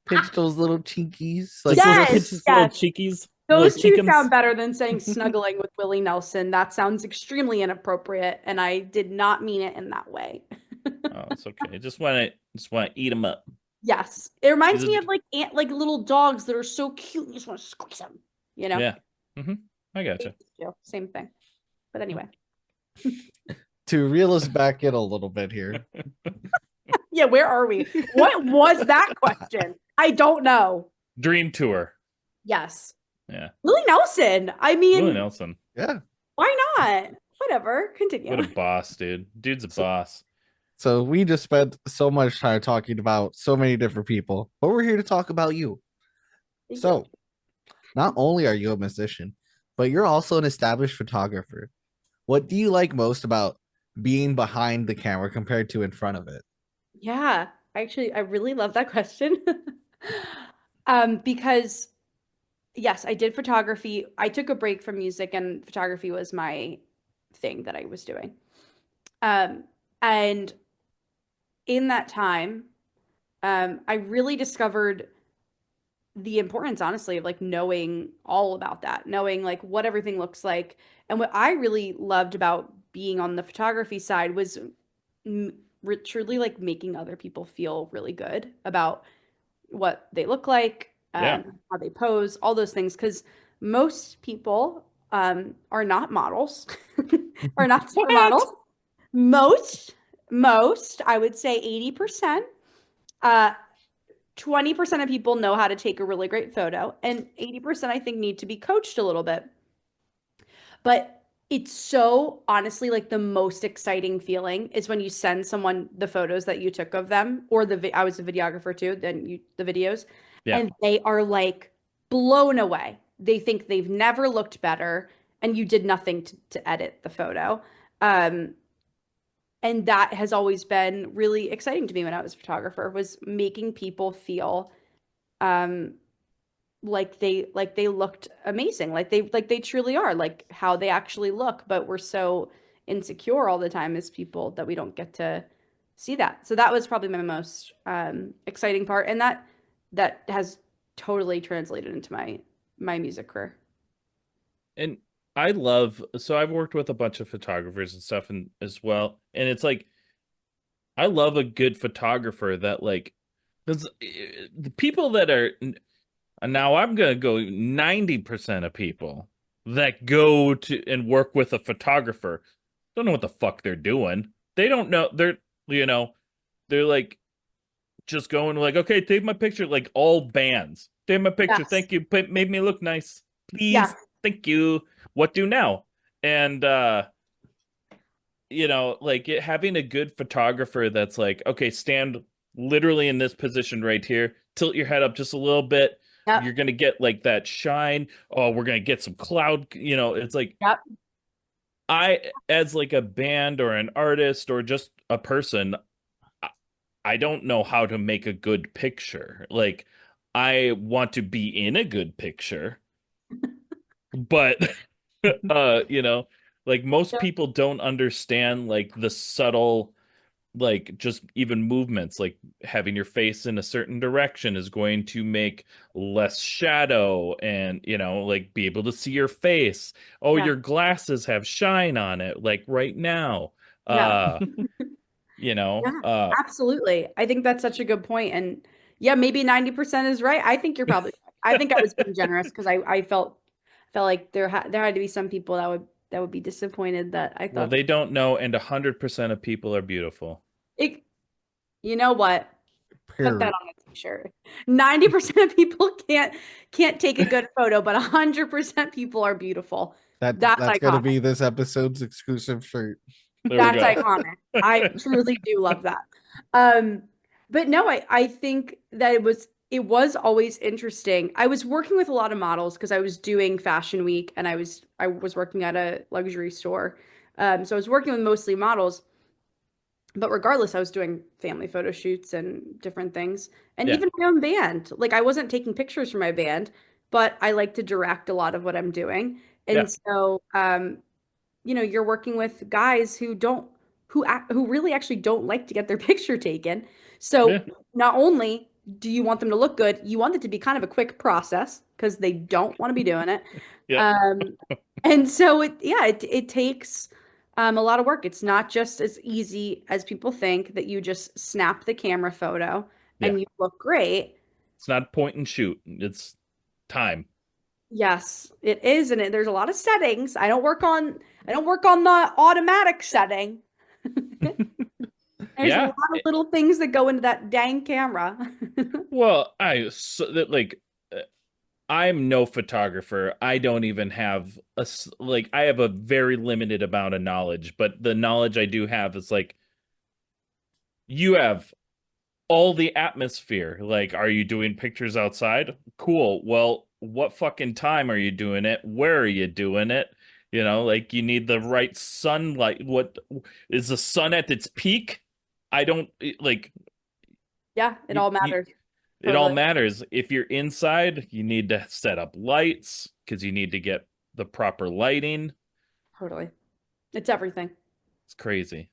Pinch those little chinkies. Like Just Yes, pinch his little yes. cheekies. Those Little two cheekums. sound better than saying snuggling with Willie Nelson. That sounds extremely inappropriate, and I did not mean it in that way. Oh, it's okay. Just want to eat them up. Yes, it reminds He's me a- of like little dogs that are so cute. You just want to squeeze them. You know. Yeah. I gotcha. Same thing. But anyway, to reel us back in a little bit here. yeah. Where are we? What was that question? I don't know. Dream tour. Yes. Yeah. Willie Nelson. I mean, Willie Nelson. Yeah. why not? Whatever. Continue. What a boss, dude. Dude's a boss. So we just spent so much time talking about so many different people, but we're here to talk about you. So not only are you a musician, but you're also an established photographer. What do you like most about being behind the camera compared to in front of it? Yeah, actually, I really love that question. Because yes, I did photography. I took a break from music and photography was my thing that I was doing. And in that time, I really discovered the importance, honestly, of like knowing all about that, knowing like what everything looks like. And what I really loved about being on the photography side was truly like making other people feel really good about what they look like, Yeah. how they pose, all those things. Because most people are not models, are not supermodels. Most, I would say 80%. 20% of people know how to take a really great photo, and 80% I think need to be coached a little bit. But it's so honestly like the most exciting feeling is when you send someone the photos that you took of them, or I was a videographer too, then the videos, Yeah. and they are like blown away. They think they've never looked better, and you did nothing to edit the photo. And that has always been really exciting to me when I was a photographer, was making people feel like they looked amazing, like they truly are, like how they actually look, but we're so insecure all the time as people that we don't get to see that. So that was probably my most exciting part, and that has totally translated into my music career. And I've worked with a bunch of photographers and stuff and as well. And it's like, I love a good photographer that like, because the people that are, now I'm going to go 90% of people that go to and work with a photographer don't know what the fuck they're doing. They don't know. They're like just going like, okay, take my picture, like all bands. Take my picture. Yes. Thank you. Made me look nice. Please. Yeah. Thank you. What do now? And like having a good photographer that's like, okay, stand literally in this position right here, tilt your head up just a little bit. Yep. You're gonna get like that shine. Oh, we're gonna get some cloud. It's like, Yep. I, as like a band or an artist or just a person, I don't know how to make a good picture. Like, I want to be in a good picture, but like most people don't understand like the subtle, like just even movements, like having your face in a certain direction is going to make less shadow and like be able to see your face. Oh, Yeah. your glasses have shine on it, like right now. Yeah. Absolutely. I think that's such a good point. And yeah, maybe 90% is right. I think you're probably, I think I was being generous because I felt like there had to be some people that would be disappointed that I Well, thought they don't know, and 100% of people are beautiful. you know what? Put that Period. on a t-shirt. 90% of people can't take a good photo, but 100% people are beautiful. That's That's gonna iconic. be this episode's exclusive shirt. There That's we go. iconic. I truly do love that. But no, I think that it was always interesting. I was working with a lot of models because I was doing Fashion Week and I was working at a luxury store. So I was working with mostly models. But regardless, I was doing family photo shoots and different things. And Yeah. even my own band. Like I wasn't taking pictures for my band, but I like to direct a lot of what I'm doing. Yeah. And so you're working with guys who don't who really actually don't like to get their picture taken. Yeah. So not only do you want them to look good, you want it to be kind of a quick process because they don't want to be doing it. Yeah. Um, and so it takes a lot of work. It's not just as easy as people think that you just snap the camera photo Yeah. and you look great. It's not point and shoot. It's time. Yes, it is, and there's a lot of settings. I don't work on the automatic setting. There's a Yeah. lot of little things that go into that dang camera. Well, I'm no photographer. I don't even have I have a very limited amount of knowledge, but the knowledge I do have is like you have all the atmosphere. Like, are you doing pictures outside? Cool. Well, what fucking time are you doing it? Where are you doing it? Like you need the right sunlight. What is the sun at its peak? I don't like Yeah, it you, all you, matters. it all Totally. matters. If you're inside, you need to set up lights because you need to get the proper lighting. Totally. It's everything. It's crazy.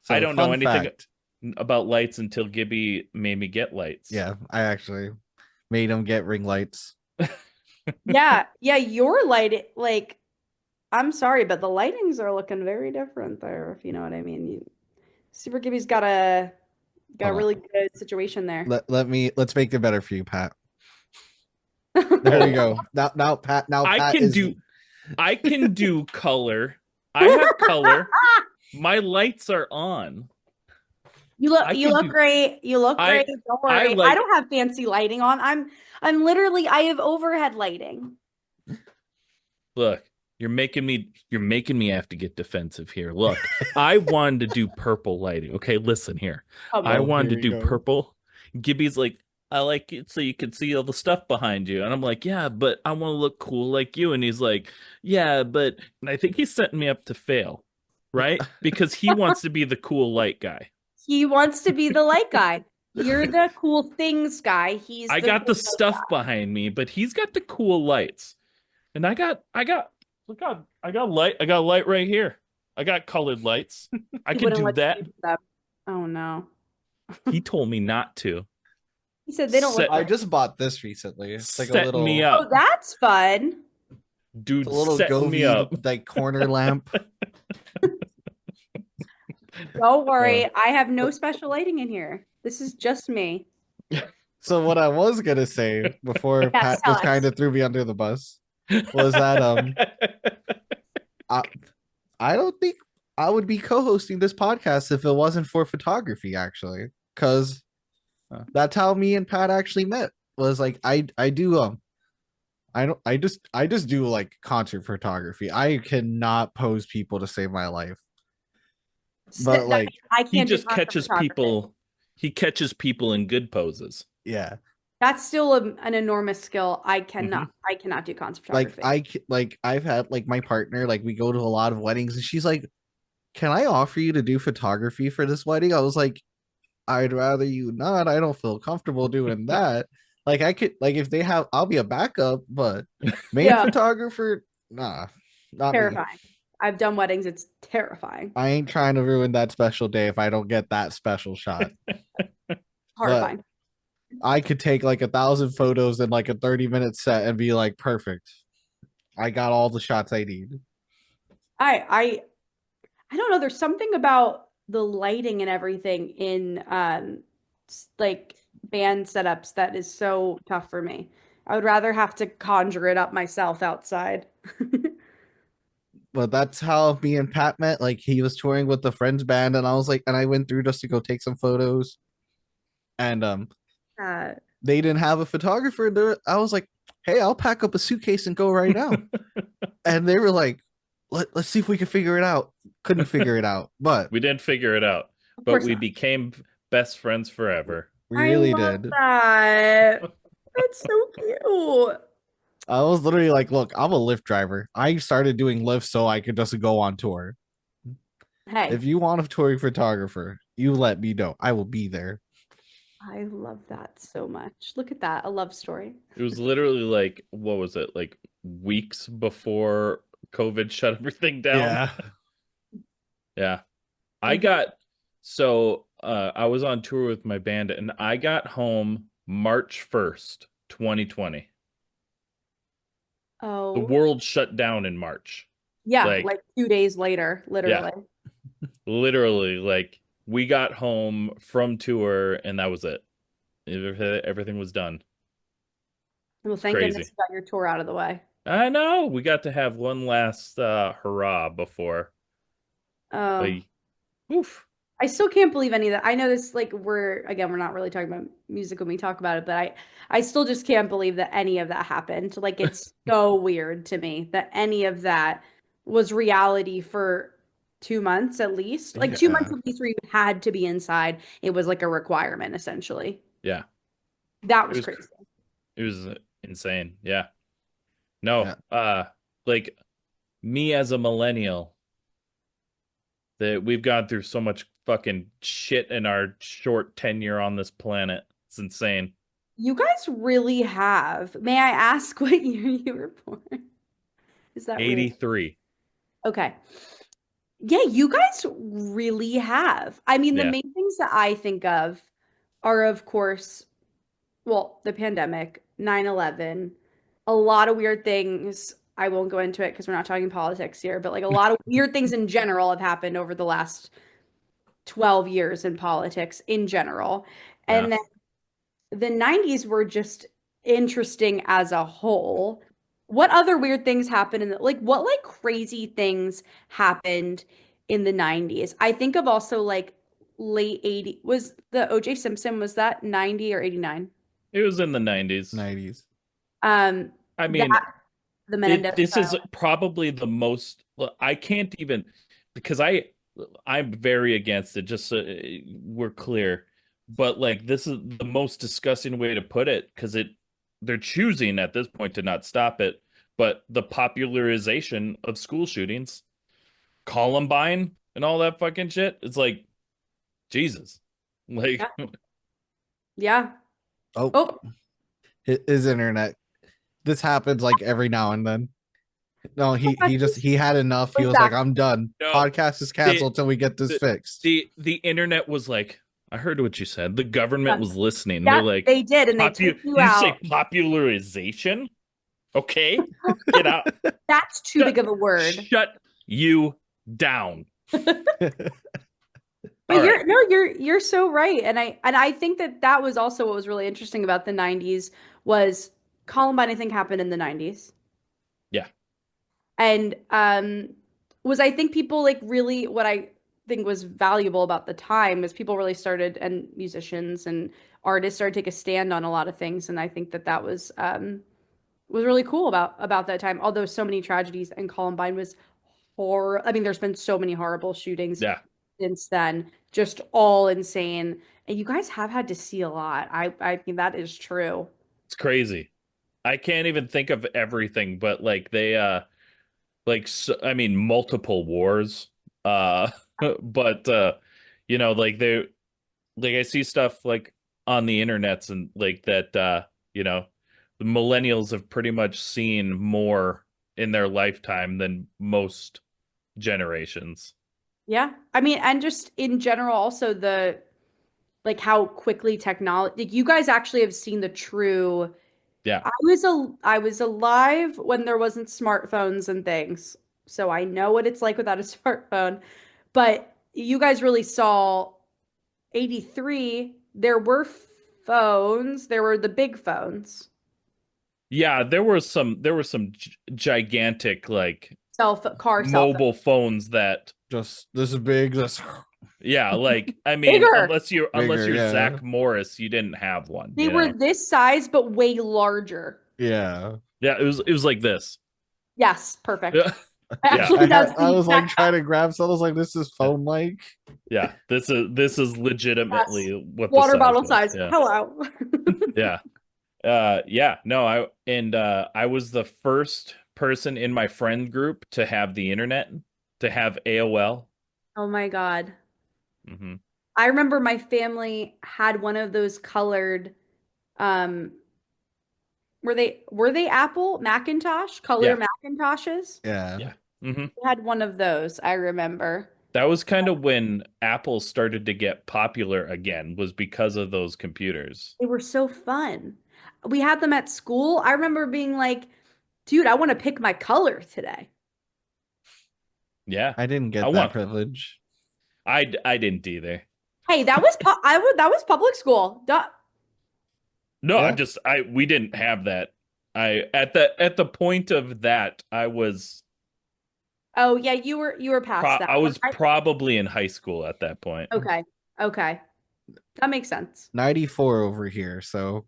I So don't know fun anything fact. about lights until Gibby made me get lights. Yeah, I actually made him get ring lights. Yeah, yeah, your light like I'm sorry, but the lightings are looking very different there, if you know what I mean. Super Gibby's got a Hold on. really good situation there. Let's make it better for you, Pat. There we Oh, go. Now I Pat can is do I can do color. I have color. My lights are on. I You can look do great. You look I great. Don't I worry. I like don't have fancy lighting on. I'm literally I have overhead lighting. look, you're making me have to get defensive here. Look, I wanted to do purple lighting. Okay, listen here. Oh I boy. Oh, wanted here to we do go. purple. Gibby's like, I like it so you can see all the stuff behind you. And I'm like, yeah, but I want to look cool like you. And he's like, yeah, but and I think he's setting me up to fail, right? Because he wants to be the cool light guy. He wants to be the light guy. You're the cool things guy. He's I the got the cool light stuff guy. behind me, but he's got the cool lights. And I got light right here. I got colored lights. I He could wouldn't do let you that. use them. Oh no. He told me not to. He said they don't look Set I right. just bought this recently. setting me Oh, up. that's fun. It's a Dude little setting me Govee up. like corner lamp. Don't Uh, worry. I have no special lighting in here. This is just me. so what I was gonna say before Yes, Pat tell just kind us. of threw me under the bus was that I, I don't think I would be co-hosting this podcast if it wasn't for photography, actually, because that's how me and Pat actually met. Was like I do I just do like concert photography. I cannot pose people to save my life, but like I he can't do just concert catches photography. people. He catches people in good poses. yeah, That's still an enormous skill. Hmm. I cannot do concert photography. like I've had like my partner like we go to a lot of weddings and she's like, "Can I offer you to do photography for this wedding?" I was like, "I'd rather you not. I don't feel comfortable doing that." Like I could like if they have I'll be a backup, but main Yeah, photographer, nah, not me. terrifying. I've done weddings. It's terrifying. I ain't trying to ruin that special day if I don't get that special shot. But Horrifying. I could take like 1,000 photos in like a 30-minute set and be like, perfect. I got all the shots I need. I I I don't know. There's something about the lighting and everything in like band setups that is so tough for me. I would rather have to conjure it up myself outside. But that's how me and Pat met. Like he was touring with the Friends band, and I was like, and I went through just to go take some photos. And Uh, they didn't have a photographer there. I was like, hey, I'll pack up a suitcase and go right now. And they were like, let's see if we can figure it out. Couldn't figure it out, but We didn't figure it out, of but course we not. became best friends forever. we I really love did. that. That's so cute. I was literally like, look, I'm a Lyft driver. I started doing Lyft so I could just go on tour. Hey, If you want a touring photographer, you let me know. I will be there. I love that so much. Look at that. A love story. It was literally like, what was it? Like weeks before COVID shut everything down. Yeah. Yeah. I Mhm. got I was on tour with my band and I got home March 1st, 2020. The Oh, world shut down in March. yeah, Like, like 2 days later, yeah, literally. literally, like we got home from tour and that was it. Everything was done. Well, It's thank goodness crazy. you got your tour out of the way. I know. We got to have one last hurrah before. Oh, Like, oof. I still can't believe any of that. I know this, like, we're not really talking about music when we talk about it, but I still just can't believe that any of that happened. Like, it's so weird to me that any of that was reality for 2 months at least. Like, 2 months Yeah. at least where you had to be inside. It was like a requirement, essentially. Yeah. That It was was crazy. it was insane. Yeah. No. Yeah. Like me as a millennial, that we've gone through so much fucking shit in our short tenure on this planet. It's insane. You guys really have. May I ask what year you were born? Is that rude? 83. Okay. Yeah, you guys really have. I mean, the Yeah. main things that I think of are, of course, well, the pandemic, 9/11, a lot of weird things. I won't go into it because we're not talking politics here, but like a lot of weird things in general have happened over the last 12 years in politics in general. Yeah. And then the 90s were just interesting as a whole. What other weird things happened in like what like crazy things happened in the 90s? I think of also like late 80 was the OJ Simpson, was that 90 or 89? It was in the 90s. 90s. I mean, That the Menendez this is trial. probably the most I can't even because I'm very against it, just so we're clear. But like this is the most disgusting way to put it because they're choosing at this point to not stop it. But the popularization of school shootings, Columbine and all that fucking shit, it's like Jesus. Like Yeah. Yeah. Oh, Oh, his internet. This happens like every now and then. No, he had enough. He we're was like, back. I'm done. no, Podcast is the canceled till we get this the fixed. the internet was like, I heard what you said. The government was listening. They're Yeah, like, they did, and they took you you say out. popularization? Okay, get out. That's too Shut, big of a word. shut you down. But All right. you're so right. And I think that that was also what was really interesting about the 90s was Columbine, I think, happened in the 90s. Yeah. And was I think people like really what I think was valuable about the time was people really started and musicians and artists started to take a stand on a lot of things. And I think that that was really cool about that time. Although so many tragedies and Columbine was horror. I mean, there's been so many horrible shootings Yeah. since then, just all insane. And you guys have had to see a lot. I mean, that is true. It's crazy. I can't even think of everything, but like they like so, I mean multiple wars. Uh but like they like I see stuff like on the internets and like that the millennials have pretty much seen more in their lifetime than most generations. Yeah. I mean, and just in general, also the like how quickly technology, like you guys actually have seen the true. Yeah. I was alive when there wasn't smartphones and things. So I know what it's like without a smartphone. But you guys really saw 83, there were phones, there were the big phones, Yeah, there were some gigantic like car cell phone. mobile phones that Just this is big, this yeah, like I mean Bigger. unless bigger, you're yeah. Zach Morris, you didn't have one, They were this size, but way larger. Yeah. Yeah, it was like this. Yes, perfect. Yeah. Yeah. Actually, that's I the was like exact trying to grab something. I was like, this is Yeah. phone like. Yeah, this is yes. legitimately what the Water size bottle was. size. Yeah. Hello. Yeah. Yeah, no, I was the first person in my friend group to have the internet, to have AOL. Oh my God. Hmm. I remember my family had one of those colored, um, were they Apple Macintosh color Yeah. Macintoshes? Yeah. Yeah. Hmm. We had one of those, I remember. That was kind of when Apple started to get popular again, was because of those computers. They were so fun. We had them at school. I remember being like, dude, I want to pick my color today. Yeah. I didn't I get that want. privilege. I didn't either. Hey, that was public school. Duh. No, Yeah. we didn't have that. I at the point of that, Oh yeah, you were past that. I When was probably in high school at that point. okay. Okay. That makes sense. 94 over here. So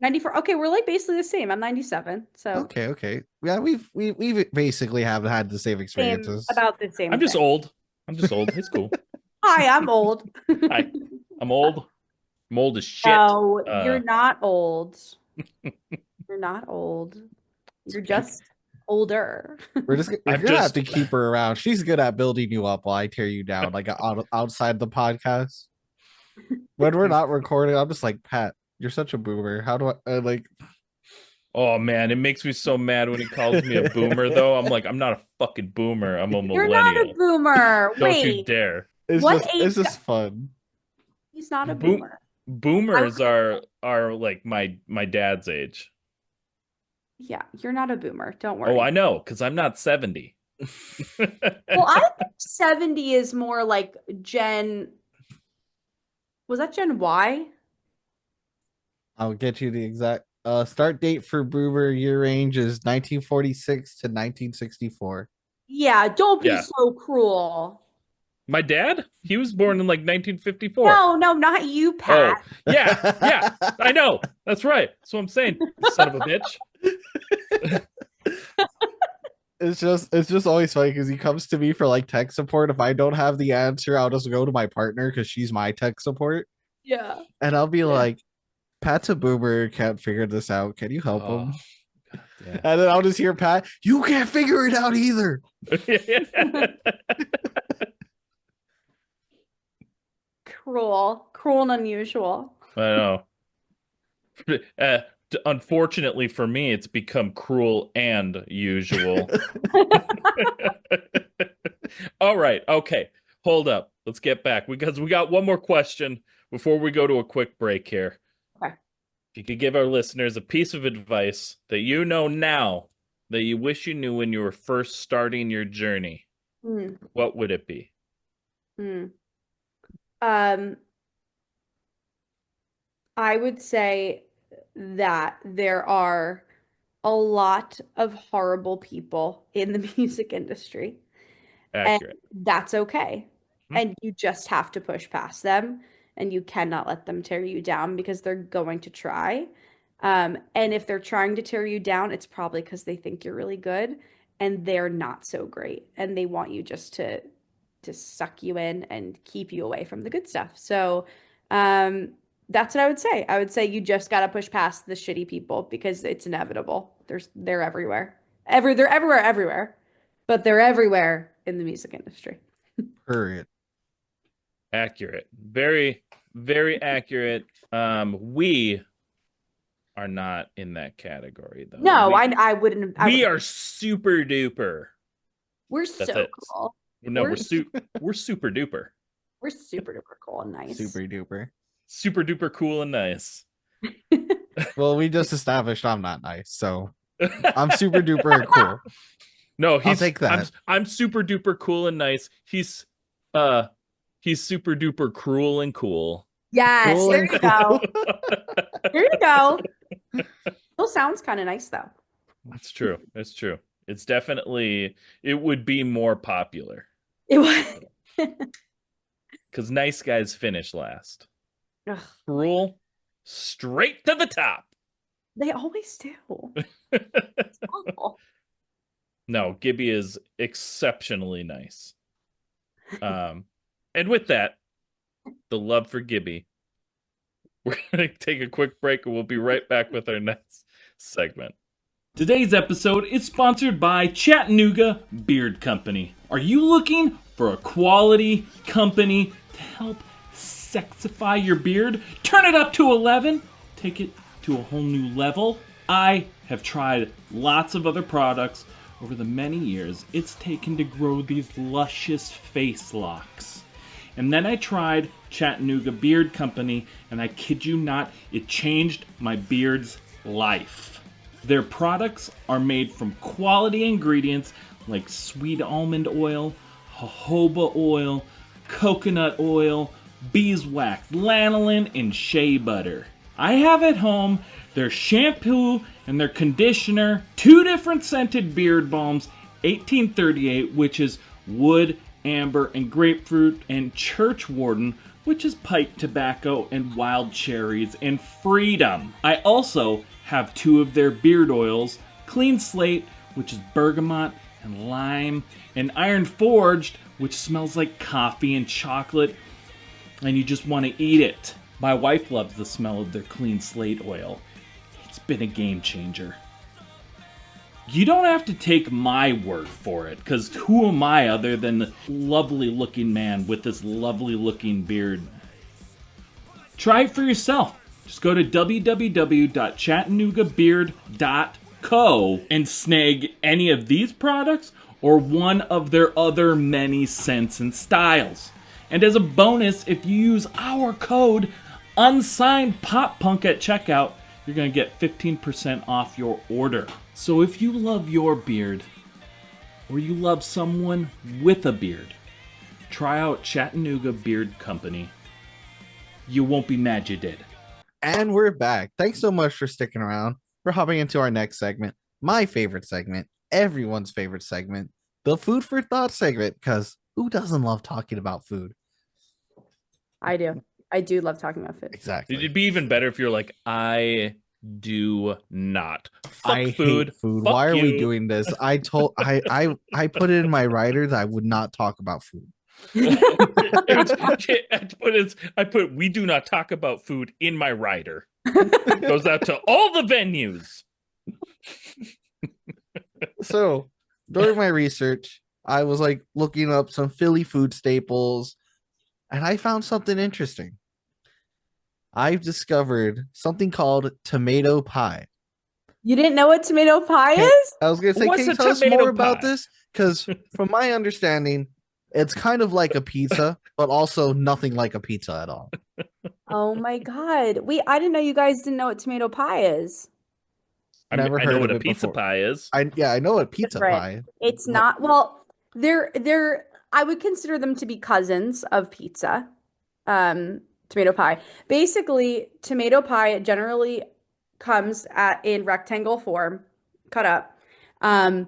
94. Okay, we're like basically the same. I'm 97. So okay. Yeah, we've basically have had the same same experiences. about the same I'm just thing. old. I'm just old. It's cool. Hi, I'm old. Hi, I'm old. I'm old as shit. No, you're not old. You're not old. You're just older. We're I'm gonna have just to keep her around. She's good at building you up while I tear you down, like outside the podcast. When we're not recording, I'm just like, Pat, you're such a boomer. How do I like? Oh man, it makes me so mad when he calls me a boomer though. I'm like, I'm not a fucking boomer. I'm a You're not a millennial. boomer. Don't you Wait, dare. what age? It's just fun. He's not a Boom boomer. boomers are like my dad's age. Yeah, you're not a boomer. Don't Oh, worry. I know, because I'm not 70. Well, I think 70 is more like Gen. Was that Gen Y? I'll get you the exact start date for boomer year range is 1946 to 1964. Yeah, don't be Yeah. so cruel. My dad? He was born in like 1954. No, no, not you, Pat. Oh, yeah, I know. That's right. That's what I'm saying. You son of a bitch. It's just always funny because he comes to me for like tech support. If I don't have the answer, I'll just go to my partner because she's my tech support, Yeah. and I'll be Yeah. like, "Pat's a boomer, can't figure this out. Can you help Oh, him?" God, And then I'll just hear Pat, "You can't figure it out either." yeah. Cruel and unusual. I know. Uh, Unfortunately for me, it's become cruel and usual. All right. Okay. Hold up. Let's get back because we got one more question before we go to a quick break here. Okay. If you could give our listeners a piece of advice that you know now that you wish you knew when you were first starting your journey, Hmm. what would it be? Hmm. Um, I would say that there are a lot of horrible people in the music industry, and Accurate. that's okay. Hmm? And you just have to push past them, and you cannot let them tear you down because they're going to try. And if they're trying to tear you down, it's probably because they think you're really good and they're not so great, and they want you just to suck you in and keep you away from the good stuff. So, um, that's what I would say. I would say you just got to push past the shitty people because it's inevitable. They're everywhere. They're everywhere. But they're everywhere in the music industry. Period. Accurate. Very, very accurate. We are not in that category though. No, I wouldn't. We are super duper. We're That's so it. cool. No, We're we're super duper. we're super duper cool and nice. Super duper. Super duper cool and nice. Well, we just established I'm not nice, so I'm super duper cool. No, I'll take that. I'm super duper cool and nice. He's super duper cruel and cool. Yes, Cool there and you cool. go. There you go. Still sounds kind of nice though. That's true. That's true. It's definitely it would be more popular It was. because nice guys finish last. Ugh, Cruel, straight to the top. they always do. It's awful. No, Gibby is exceptionally nice. And with that, the love for Gibby, we're going to take a quick break and we'll be right back with our next segment. Today's episode is sponsored by Chattanooga Beard Company. Are you looking for a quality company to help sexify your beard, turn it up to 11, take it to a whole new level. I have tried lots of other products over the many years it's taken to grow these luscious face locks. And then I tried Chattanooga Beard Company, and I kid you not, it changed my beard's life. Their products are made from quality ingredients like sweet almond oil, jojoba oil, coconut oil, beeswax, lanolin, and shea butter. I have at home their shampoo and their conditioner, 2 different scented beard balms, 1838, which is wood, amber, and grapefruit, and churchwarden, which is pipe tobacco and wild cherries, and freedom. I also have 2 of their beard oils, Clean Slate, which is bergamot and lime, and Iron Forged, which smells like coffee and chocolate, and you just want to eat it. My wife loves the smell of their Clean Slate oil. It's been a game changer. You don't have to take my word for it, because who am I other than the lovely looking man with this lovely looking beard? Try it for yourself. Just go to www.chattanoogabeard.co and snag any of these products or one of their other many scents and styles. And as a bonus, if you use our code Unsigned Pop Punk at checkout, you're going to get 15% off your order. So if you love your beard, or you love someone with a beard, try out Chattanooga Beard Company. You won't be mad you did. And we're back. Thanks so much for sticking around. We're hopping into our next segment, my favorite segment, everyone's favorite segment, the Food for Thought segment, because who doesn't love talking about food? I do. I do love talking about food. Exactly. It'd be even better if you're like, I do not. Fuck I food. hate food. Fuck Why are we you. doing this? I put it in my writer that I would not talk about food. I put we do not talk about food in my rider. Goes out to all the venues. So during my research, I was like looking up some Philly food staples, and I found something interesting. I've discovered something called tomato pie. You didn't know what tomato pie Can- is? I was gonna say, What's can you a tell us tomato more about pie? this? Because from my understanding, it's kind of like a pizza, but also nothing like a pizza at all. Oh my God. I didn't know you guys didn't know what tomato pie is. I mean, Never I know heard what of a it pizza before. pie is. I know what pizza Different. pie. It's but- not, well, they're I would consider them to be cousins of pizza. Tomato pie. Basically, tomato pie generally comes in rectangle form, cut up. Um,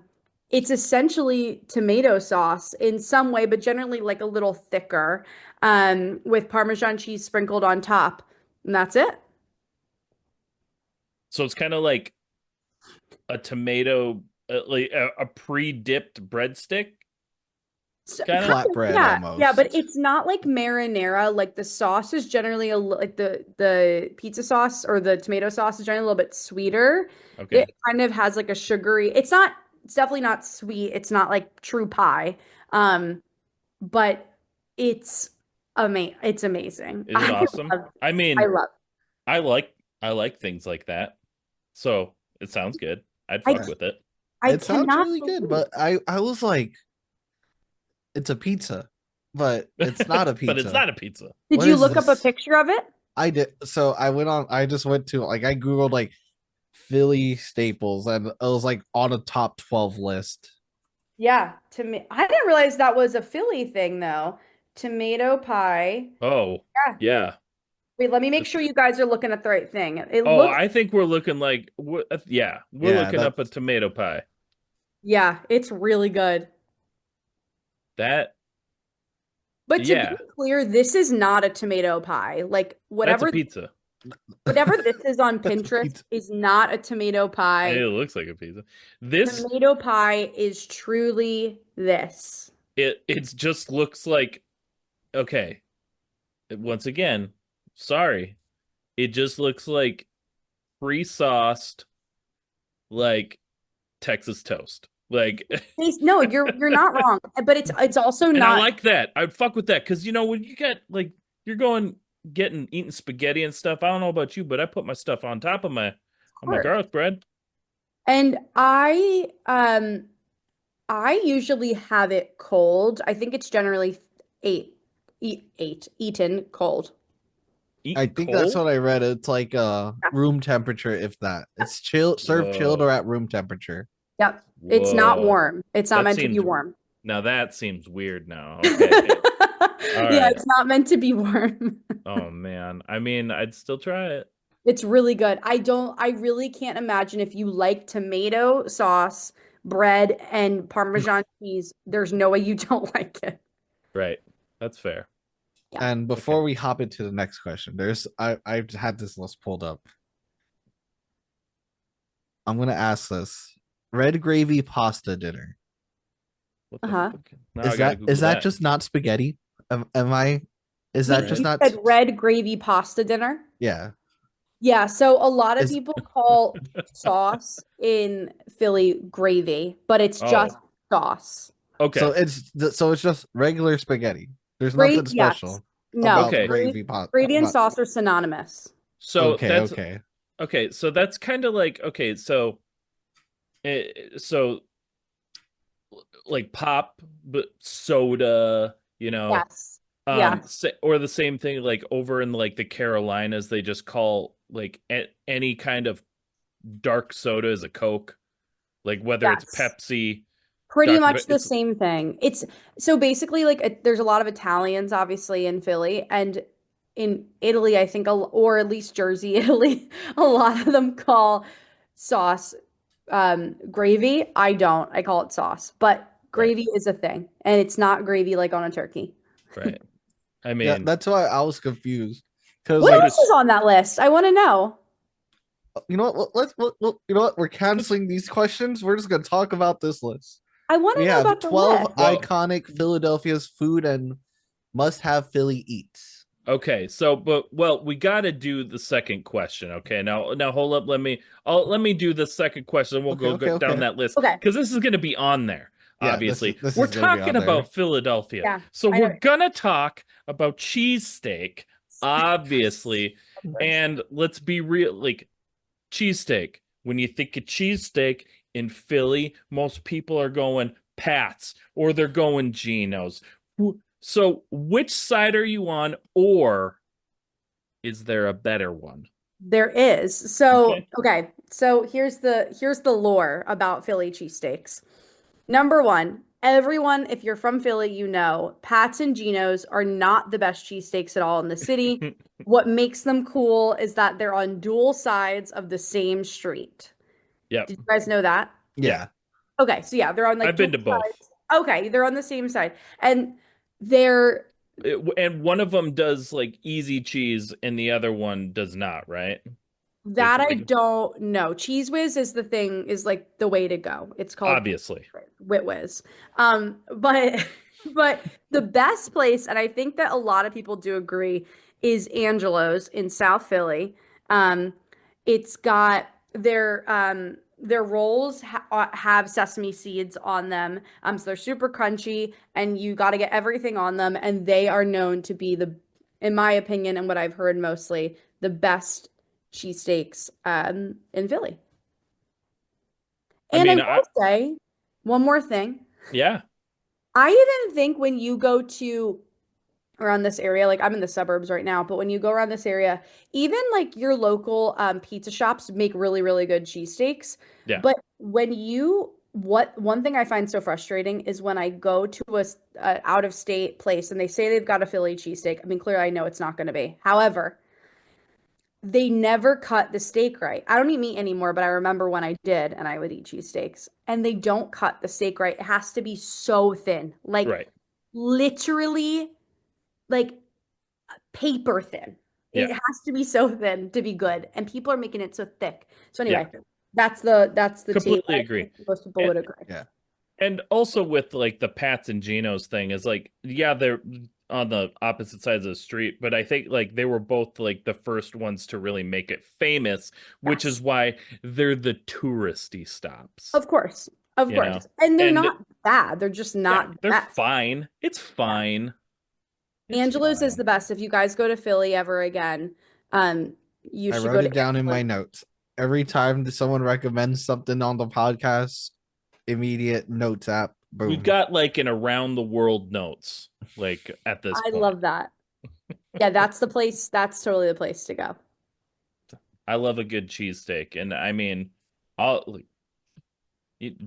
it's essentially tomato sauce in some way, but generally like a little thicker, with Parmesan cheese sprinkled on top. And that's it. So it's kind of like a tomato, like a pre-dipped breadstick. So, Kinda? Flatbread yeah, almost. yeah, but it's not like marinara. Like the sauce is generally like the pizza sauce or the tomato sauce is generally a little bit sweeter. Okay. It kind of has like a sugary. It's definitely not sweet. It's not like true pie. But it's it's amazing. Is it awesome? I mean, I love. I like things like that. So it sounds good. I'd I fuck with it. I It sounds cannot really good, believe- but I was like, it's a pizza, but it's not a pizza. But it's not a pizza. Did What you is look up a this? picture of it? I did. So I just went to like I googled like Philly staples, and it was like on a top 12 list. Yeah, to me, I didn't realize that was a Philly thing though. Tomato pie. Oh, Yeah. yeah. Wait, let me make sure you guys are looking at the right thing. It Oh, looks, I think we're looking like, yeah, we're Yeah, looking up a that's- tomato pie. yeah, it's really good. That, But to yeah, be clear, this is not a tomato pie. Like that's whatever a pizza. whatever this is on That's a Pinterest pizza. is not a tomato It pie. looks like a pizza. This, Tomato pie is truly this. it just looks like, okay, once again, sorry. It just looks like pre-sauced, like Texas toast. Like, No, you're not wrong, but it's also and I not. like that. I'd fuck with that because when you get like you're eating spaghetti and stuff. I don't know about you, but I put my stuff on top of my Hard. garlic bread. And I usually have it cold. I think it's generally eaten cold. I Eaten think that's cold. what I read. It's like room temperature, if that. It's served chilled or Whoa, at room temperature. Yep. It's not whoa. warm. It's not That meant to be seems warm. Now that seems weird. Now, okay, all Yeah, right. it's not meant to be warm. Oh man, I mean, I'd still try it. It's really good. I really can't imagine if you like tomato sauce, bread, and Parmesan cheese, there's no way you don't like it. Right, that's fair. Yeah. And Okay. before we hop into the next question, I've had this list pulled up. I'm gonna ask this: red gravy pasta dinner. What the Uh-huh. fuck? Now I gotta Is Google that that. just not spaghetti? Am I? Is that just Red. You not? said red gravy pasta dinner? Yeah. Yeah, so a lot of Is people call sauce in Philly gravy, but it's just Oh, sauce. so okay, it's just regular spaghetti. There's Great, nothing yes. special No, about okay. gravy pot. gravy and sauce are synonymous. So Okay, that's okay. okay. So that's kind of like okay. So like pop, but soda. Yes. Yeah. Or the same thing like over in like the Carolinas, they just call like any kind of dark soda is a Coke, like whether it's Yes. Pepsi, Pretty Dr. much the It's same thing. It's so basically like there's a lot of Italians obviously in Philly and in Italy, I think, or at least Jersey, Italy, a lot of them call sauce gravy. I don't. I call it sauce, but right, gravy is a thing, and it's not gravy like on a turkey. right. I Yeah, mean, that's why I was confused. Because What so like, else is does on that list? I want to know. you know what? You know what? We're canceling these questions. We're just gonna talk about this list. I want We to know have about the 12 list. well, iconic Philadelphia's food and must-have Philly eats. okay. So, but well, we got to do the second question. Okay, now hold up. Let me do the second question. We'll Okay, go okay, down okay. that list Okay. because this is going to be on there. Yeah, Obviously, this we're is gonna be talking on there. about Philadelphia, Yeah, so I know. we're gonna talk about cheesesteak, obviously, Of course. and let's be real. Like cheesesteak. When you think of cheesesteak in Philly, most people are going Pat's or they're going Geno's. So, which side are you on, or is there a better one? There is. So, Okay. okay. So here's the lore about Philly cheesesteaks. Number one, everyone, if you're from Philly, you know Pat's and Geno's are not the best cheesesteaks at all in the city. What makes them cool is that they're on dual sides of the same street. Yep. Did you guys know that? Yeah. Yeah. Okay, so yeah, they're on like I've dual been to both. sides. Okay, they're on the same side. And they're And one of them does like easy cheese and the other one does not, right? Like that I regular. don't know. Cheese Whiz is the thing, is like the way to go. It's called Obviously. Wit Whiz. But but the best place, and I think that a lot of people do agree, is Angelo's in South Philly. Um, it's got their rolls have sesame seeds on them. So they're super crunchy, and you got to get everything on them. And they are known to be in my opinion, and what I've heard mostly, the best cheesesteaks in Philly. I And I mean, I will say one more thing. yeah. I even think when you go to around this area, like I'm in the suburbs right now, but when you go around this area, even like your local pizza shops make really, really good cheesesteaks. Yeah. But what one thing I find so frustrating is when I go to a out of state place and they say they've got a Philly cheesesteak. I mean, clearly I know it's not going to be. However, they never cut the steak right. I don't eat meat anymore, but I remember when I did and I would eat cheesesteaks and they don't cut the steak right. It has to be so thin, like Right. literally like paper thin. It Yeah. has to be so thin to be good. And people are making it so thick. So Yeah. anyway, that's the take. Completely I agree. think most people And would agree. Yeah. and also with like the Pats and Geno's thing is like, yeah, they're on the opposite sides of the street, but I think like they were both like the first ones to really make it famous, which Yes. is why they're the touristy stops. Of course. Of you course. know. And they're And not bad. They're just yeah, not they're bad. fine. It's fine. It's Angelo's is fine. the best. If you guys go to Philly ever again, you I should wrote go to it down in my Angelo's. notes. Every time that someone recommends something on the podcast, immediate notes app. We've Boom. got like an around the world notes, like at this I point. love that. Yeah, that's the place. That's totally the place to go. I love a good cheesesteak. And I mean, all like,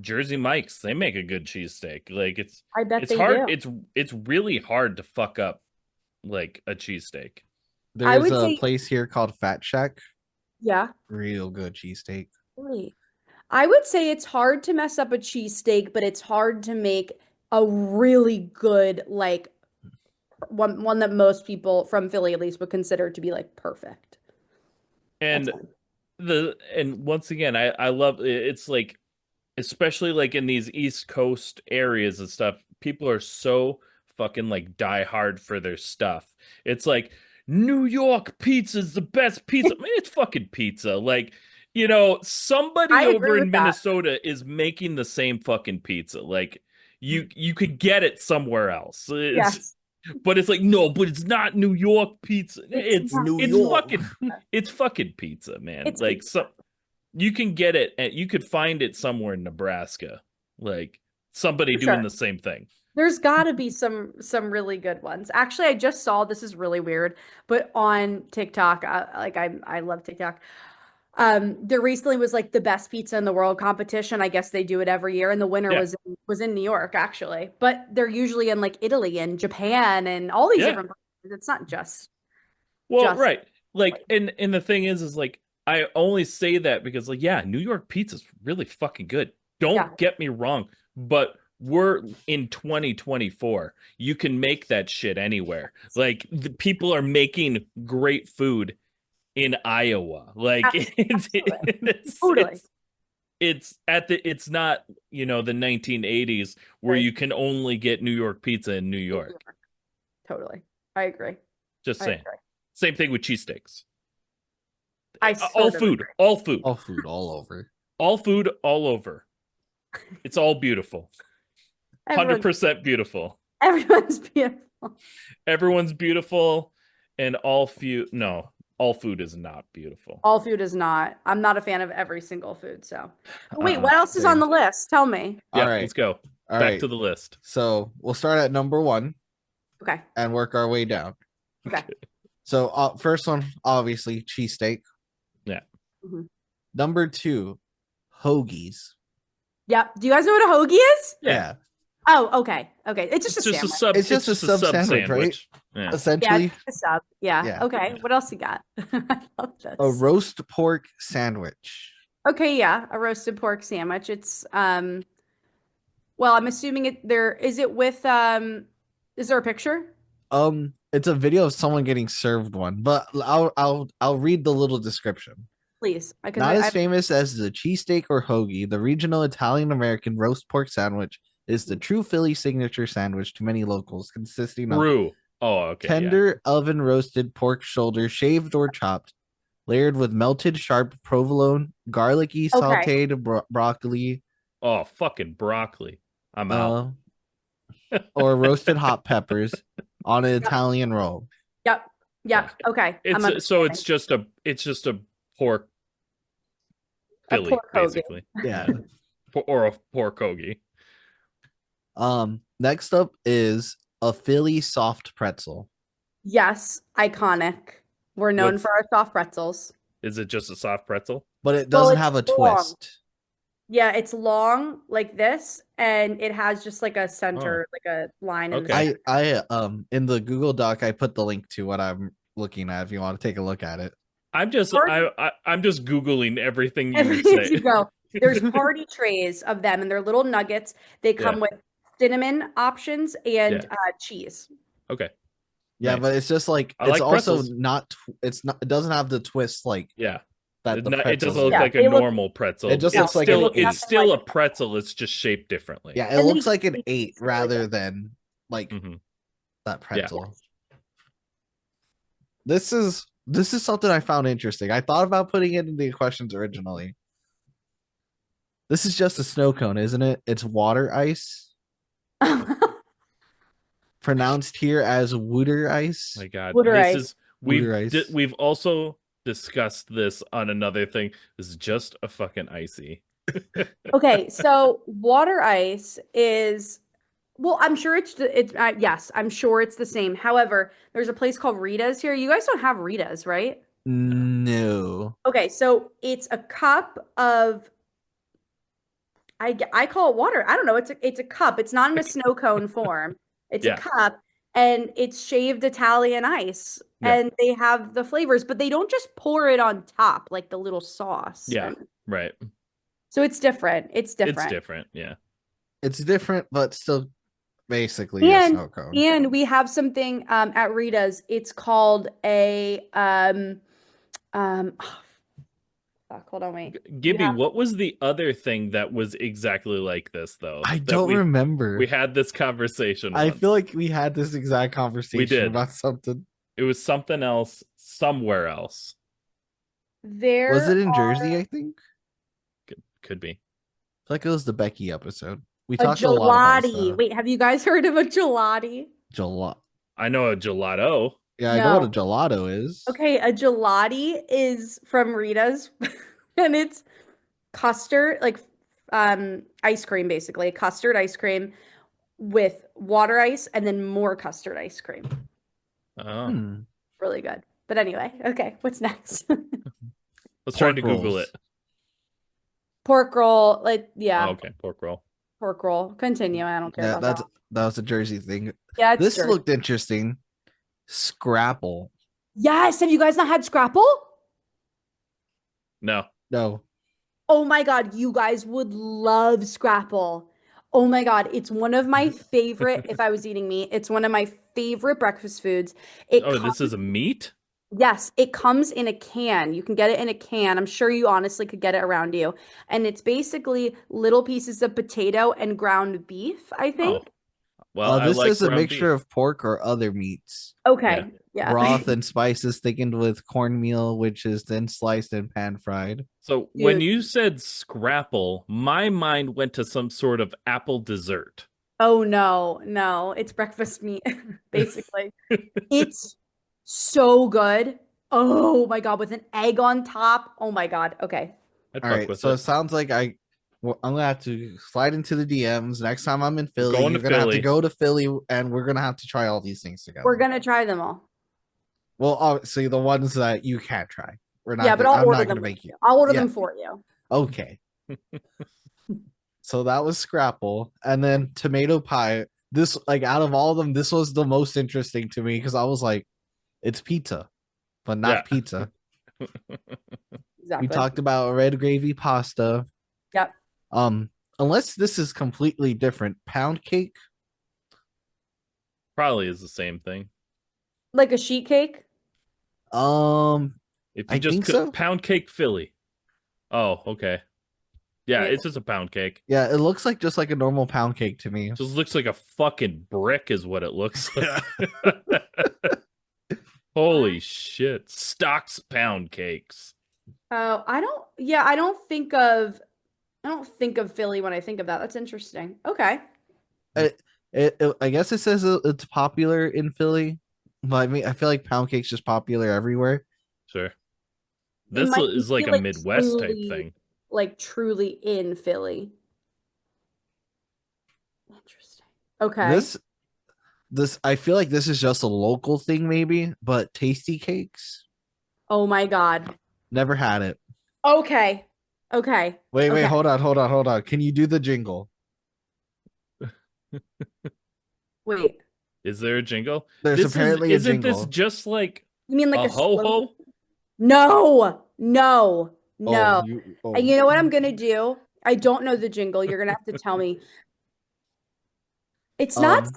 Jersey Mike's, they make a good cheesesteak. Like I bet it's they hard. do. It's really hard to fuck up like a cheesesteak. I There's would a say, place here called Fat Shack. yeah. Real good cheesesteak. Really. I would say it's hard to mess up a cheesesteak, but it's hard to make a really good, like one that most people from Philly at least would consider to be like perfect. That's And fine. once again, I love it's like, especially like in these East Coast areas and stuff, people are so fucking like die hard for their stuff. It's like New York pizza is the best pizza. Man, it's fucking pizza. Like, somebody I agree over with in that. Minnesota is making the same fucking pizza. Like you could get it somewhere else. Yes. But it's like, no, but it's not New York pizza. It's not. New It's York. fucking pizza, man. It's Like pizza. you can get it and you could find it somewhere in Nebraska. Like somebody For doing sure. the same thing. There's got to be some really good ones. Actually, I just saw, this is really weird, but on TikTok, I love TikTok. There recently was like the best pizza in the world competition. I guess they do it every year, and the winner Yeah. was in New York actually. But they're usually in like Italy and Japan and all these Yeah. different places. It's not just Well, just right. Like, like, and the thing is like, I only say that because like, yeah, New York pizza's really fucking good. Don't yeah, get me wrong, but we're in 2024. You can make that shit anywhere. Like the people are making great food in Iowa. Like absolutely. it's Totally. it's not, the 1980s where Right. you can only get New York pizza in New New York. York. Totally. I agree. Just I saying. agree. Same thing with cheesesteaks. I All sort of food, agree. all food, All food all over. all food, all over. It's all beautiful. Everyone's 100% beautiful. everyone's beautiful. Everyone's beautiful, and all food is not beautiful. All food is not. I'm not a fan of every single food. So, wait, Uh-uh. what else is on the list? Tell me. Yeah, All right. let's go. All Back right. to the list. So we'll start at number 1 Okay. and work our way down. Okay. So first one, obviously, cheesesteak. Yeah. Mhm. Number 2, hoagies. Yep. Do you guys know what a hoagie is? Yeah. Oh, okay. Okay. It's just It's a just a sandwich. sub. It's just a sub sandwich, right? Yeah. Yeah, Essentially, it's a sub. Yeah. Yeah. Okay. What else you got? I love this. a roast pork sandwich. Okay, yeah, a roasted pork sandwich. It's well, I'm assuming is it with is there a picture? It's a video of someone getting served one, but I'll read the little description. Please. Not as famous as the cheesesteak or hoagie, the regional Italian American roast pork sandwich is the true Philly signature sandwich to many locals, consisting of True. Oh, okay. tender oven roasted pork shoulder, shaved or chopped, layered with melted sharp provolone, garlicky sautéed broccoli. Oh, fucking broccoli. I'm out. Or roasted hot peppers on an Italian roll. Yep. Yep. Okay. It's just a pork Philly, pork hoagie. basically. Yeah. Or a pork hoagie. Next up is a Philly soft pretzel. Yes, iconic. We're known for our soft pretzels. Is it just a soft pretzel? But it doesn't it's have a long. twist. Yeah, it's long like this, and it has just like a center, like a line. In Okay. the I in the Google Doc I put the link to what I'm looking at if you want to take a look at it. I'm just Googling everything you Everything say. you go. There's party trays of them, and they're little nuggets. They come with cinnamon options and cheese. Okay. Yeah, Nice. but it's just like I it's like also pretzels. not. It's not. It doesn't have the twist like Yeah. that. The It pretzels doesn't look do. like a they look- normal pretzel. It just it's looks like still an it's eight. still Like a pretzel. It's just shaped differently. Yeah, it And looks they- like an 8 really rather good. than like Mhm. that pretzel. This is something I found interesting. I thought about putting it in the questions originally. This is just a snow cone, isn't it? It's water ice, pronounced here as wooder ice. My God, Water this ice. is Wooder ice. we've also discussed this on another thing. This is just a fucking icy. Okay, so water ice is well, I'm sure it's yes, I'm sure it's the same. However, there's a place called Rita's here. You guys don't have Rita's, right? No. Okay, so it's a cup of I call it water. I don't know. It's a cup. It's not in a snow cone form. It's a Yeah, cup and it's shaved Italian ice. yeah, And they have the flavors, but they don't just pour it on top like the little sauce. yeah. And Right. so it's different. It's It's different. different. Yeah. It's different, but still basically a snow cone. And we have something at Rita's. It's called a oh, fuck, hold on, wait. You Gibby, have what was the other thing that was exactly like this though? I That don't remember. we had this conversation I once. feel like we had this exact conversation did. about something. It was something else somewhere else. there Was it in are Jersey, I think? Could be. I feel like it was the Becky episode. We a talked a lot about gelati. stuff. Wait, have you guys heard of a gelati? I know a gelato. Yeah, I know what a No. gelato is. Okay, a gelati is from Rita's and it's custard, like ice cream basically, custard ice cream with water ice and then more custard ice cream. Oh. Hmm. Really good. But anyway, okay, what's next? Let's try to Pork Google rolls. it. Pork roll, like yeah, Oh, okay, pork roll. pork roll. Continue. I don't care Yeah, about that was a Jersey thing. Yeah, it's This Jersey. looked interesting. Scrapple. Yes, have you guys not had Scrapple? No. No. Oh my God, you guys would love Scrapple. Oh my God, it's one of my favorite, if I was eating meat, it's one of my favorite breakfast foods. This is a meat? Yes, it comes in a can. You can get it in a can. I'm sure you honestly could get it around you. And it's basically little pieces of potato and ground beef, I think. Oh. Well, I This like is a ground mixture beef. of pork or other meats. Okay. Yeah. Broth and spices thickened with cornmeal, which is then sliced and pan fried. So when Dude. you said scrapple, my mind went to some sort of apple dessert. Oh no, no, it's breakfast meat, basically. It's so good. Oh my God, with an egg on top. Oh my God. Okay. I'd All fuck right, with so it it. sounds like I'm gonna have to slide into the DMs next time I'm in Philly. Going to You're gonna have to Philly. go to Philly, and we're gonna have to try all these things together. We're gonna try them all. Well, obviously the ones that you can't try. We're not. Yeah, but I'm I'll order not them gonna with make you. I'll order Yeah. them for you. Okay. So that was Scrapple, and then tomato pie. This, like, out of all of them, this was the most interesting to me because I was like, it's pizza, but not Yeah. pizza. Exactly. We talked about red gravy pasta. Yep. Unless this is completely different, pound cake. Probably is the same thing. Like a sheet cake? If you I just think so. pound cake Philly. Oh, okay. Yeah, Wait. it's just a pound cake. Yeah, it looks like just like a normal pound cake to me. Just looks like a fucking brick is what it looks like. Holy shit. Stocks pound cakes. Oh, I don't think of Philly when I think of that. That's interesting. Okay. I guess it says it's popular in Philly, but I mean, I feel like pound cake's just popular everywhere. Sure. This might is be, like a like, Midwest type truly- thing. Like truly in Philly. Interesting. Okay. This I feel like this is just a local thing, maybe, but tasty cakes. Oh my God. Never had it. Okay. Okay. Wait, Okay. hold on. Can you do the jingle? Wait. Is there a jingle? There's apparently a isn't jingle. this just like You mean like a ho slogan? ho? No. No. No. Oh. And you know what I'm gonna do? I don't know the jingle. You're gonna have to tell me. It's not.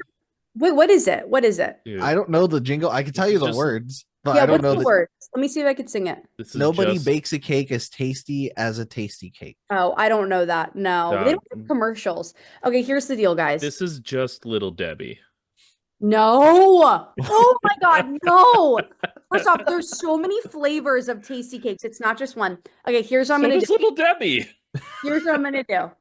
Wait, what is it? What is it? Dude, I don't know the jingle. I can tell you the Just- words, but Yeah, I don't what's know the words? Let me see if I can sing it. this is Nobody just, bakes a cake as tasty as a tasty cake. Oh, I don't know that. No, they don't have commercials. Okay, here's the deal, guys. This is just Little Debbie. No. Oh my God, no. First off, there's so many flavors of tasty cakes. It's not just one. Okay, here's what I'm So gonna does do. Little Debbie. Here's what I'm gonna do.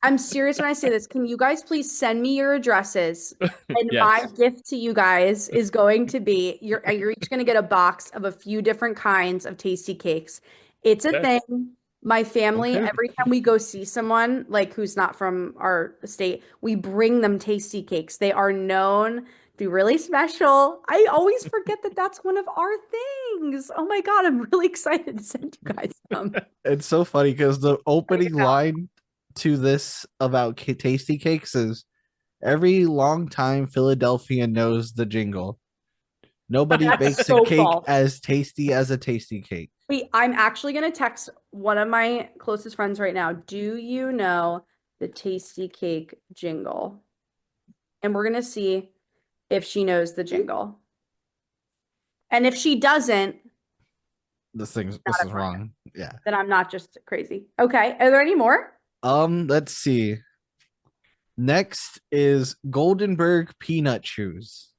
I'm serious when I say this. Can you guys please send me your addresses? And my Yes. gift to you guys is going to be you're each gonna get a box of a few different kinds of tasty cakes. It's a Okay. thing. My family, Okay. every time we go see someone like who's not from our state, we bring them tasty cakes. They are known to be really special. I always forget that that's one of our things. Oh my God, I'm really excited to send you guys some. It's so funny because the opening go. line to this about tasty cakes is every long-time Philadelphian knows the jingle. Nobody That's bakes so a cake false. as tasty as a tasty cake. Wait, I'm actually gonna text one of my closest friends right now. Do you know the tasty cake jingle? And we're gonna see if she knows the jingle. And if she doesn't, This is not a friend. wrong. Yeah. Then I'm not just crazy. Okay. Are there any more? Let's see. Next is Goldenberg peanut chews.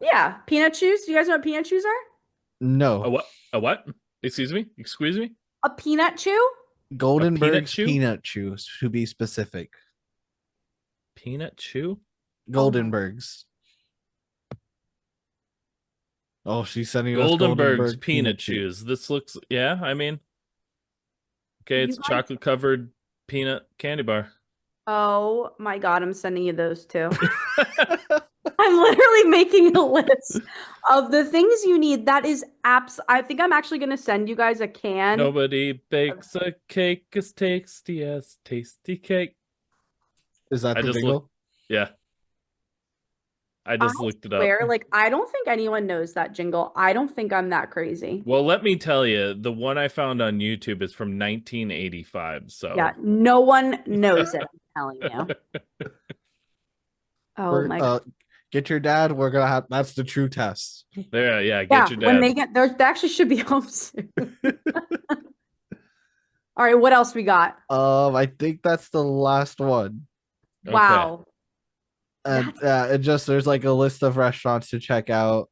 Yeah. Peanut chews. Do you guys know what peanut chews are? No. A what? A what? Excuse me? Excuse me? A peanut chew? Goldenberg's chew? peanut chews, to be specific. Peanut chew? Goldenberg's. Oh, she's sending us Goldenberg's Goldenberg peanut chews. This looks, yeah, I mean, okay, You it's guys- chocolate covered peanut candy bar. Oh my God, I'm sending you those too. I'm literally making a list of the things you need. That is I think I'm actually going to send you guys a can. Nobody bakes a cake as tasty as tasty cake. Is that I the just jingle? Yeah. I just looked it up. Like, I don't think anyone knows that jingle. I don't think I'm that crazy. Well, let me tell you, the one I found on YouTube is from 1985. So Yeah, no one knows it. I'm telling you. Oh my God. Get your dad. We're gonna have. That's the true test. there, yeah, get Yeah, your when dad. they get there, they actually should be home soon. All right, what else we got? I think that's the last one. Okay. Wow. And it just there's like a list of restaurants to check out.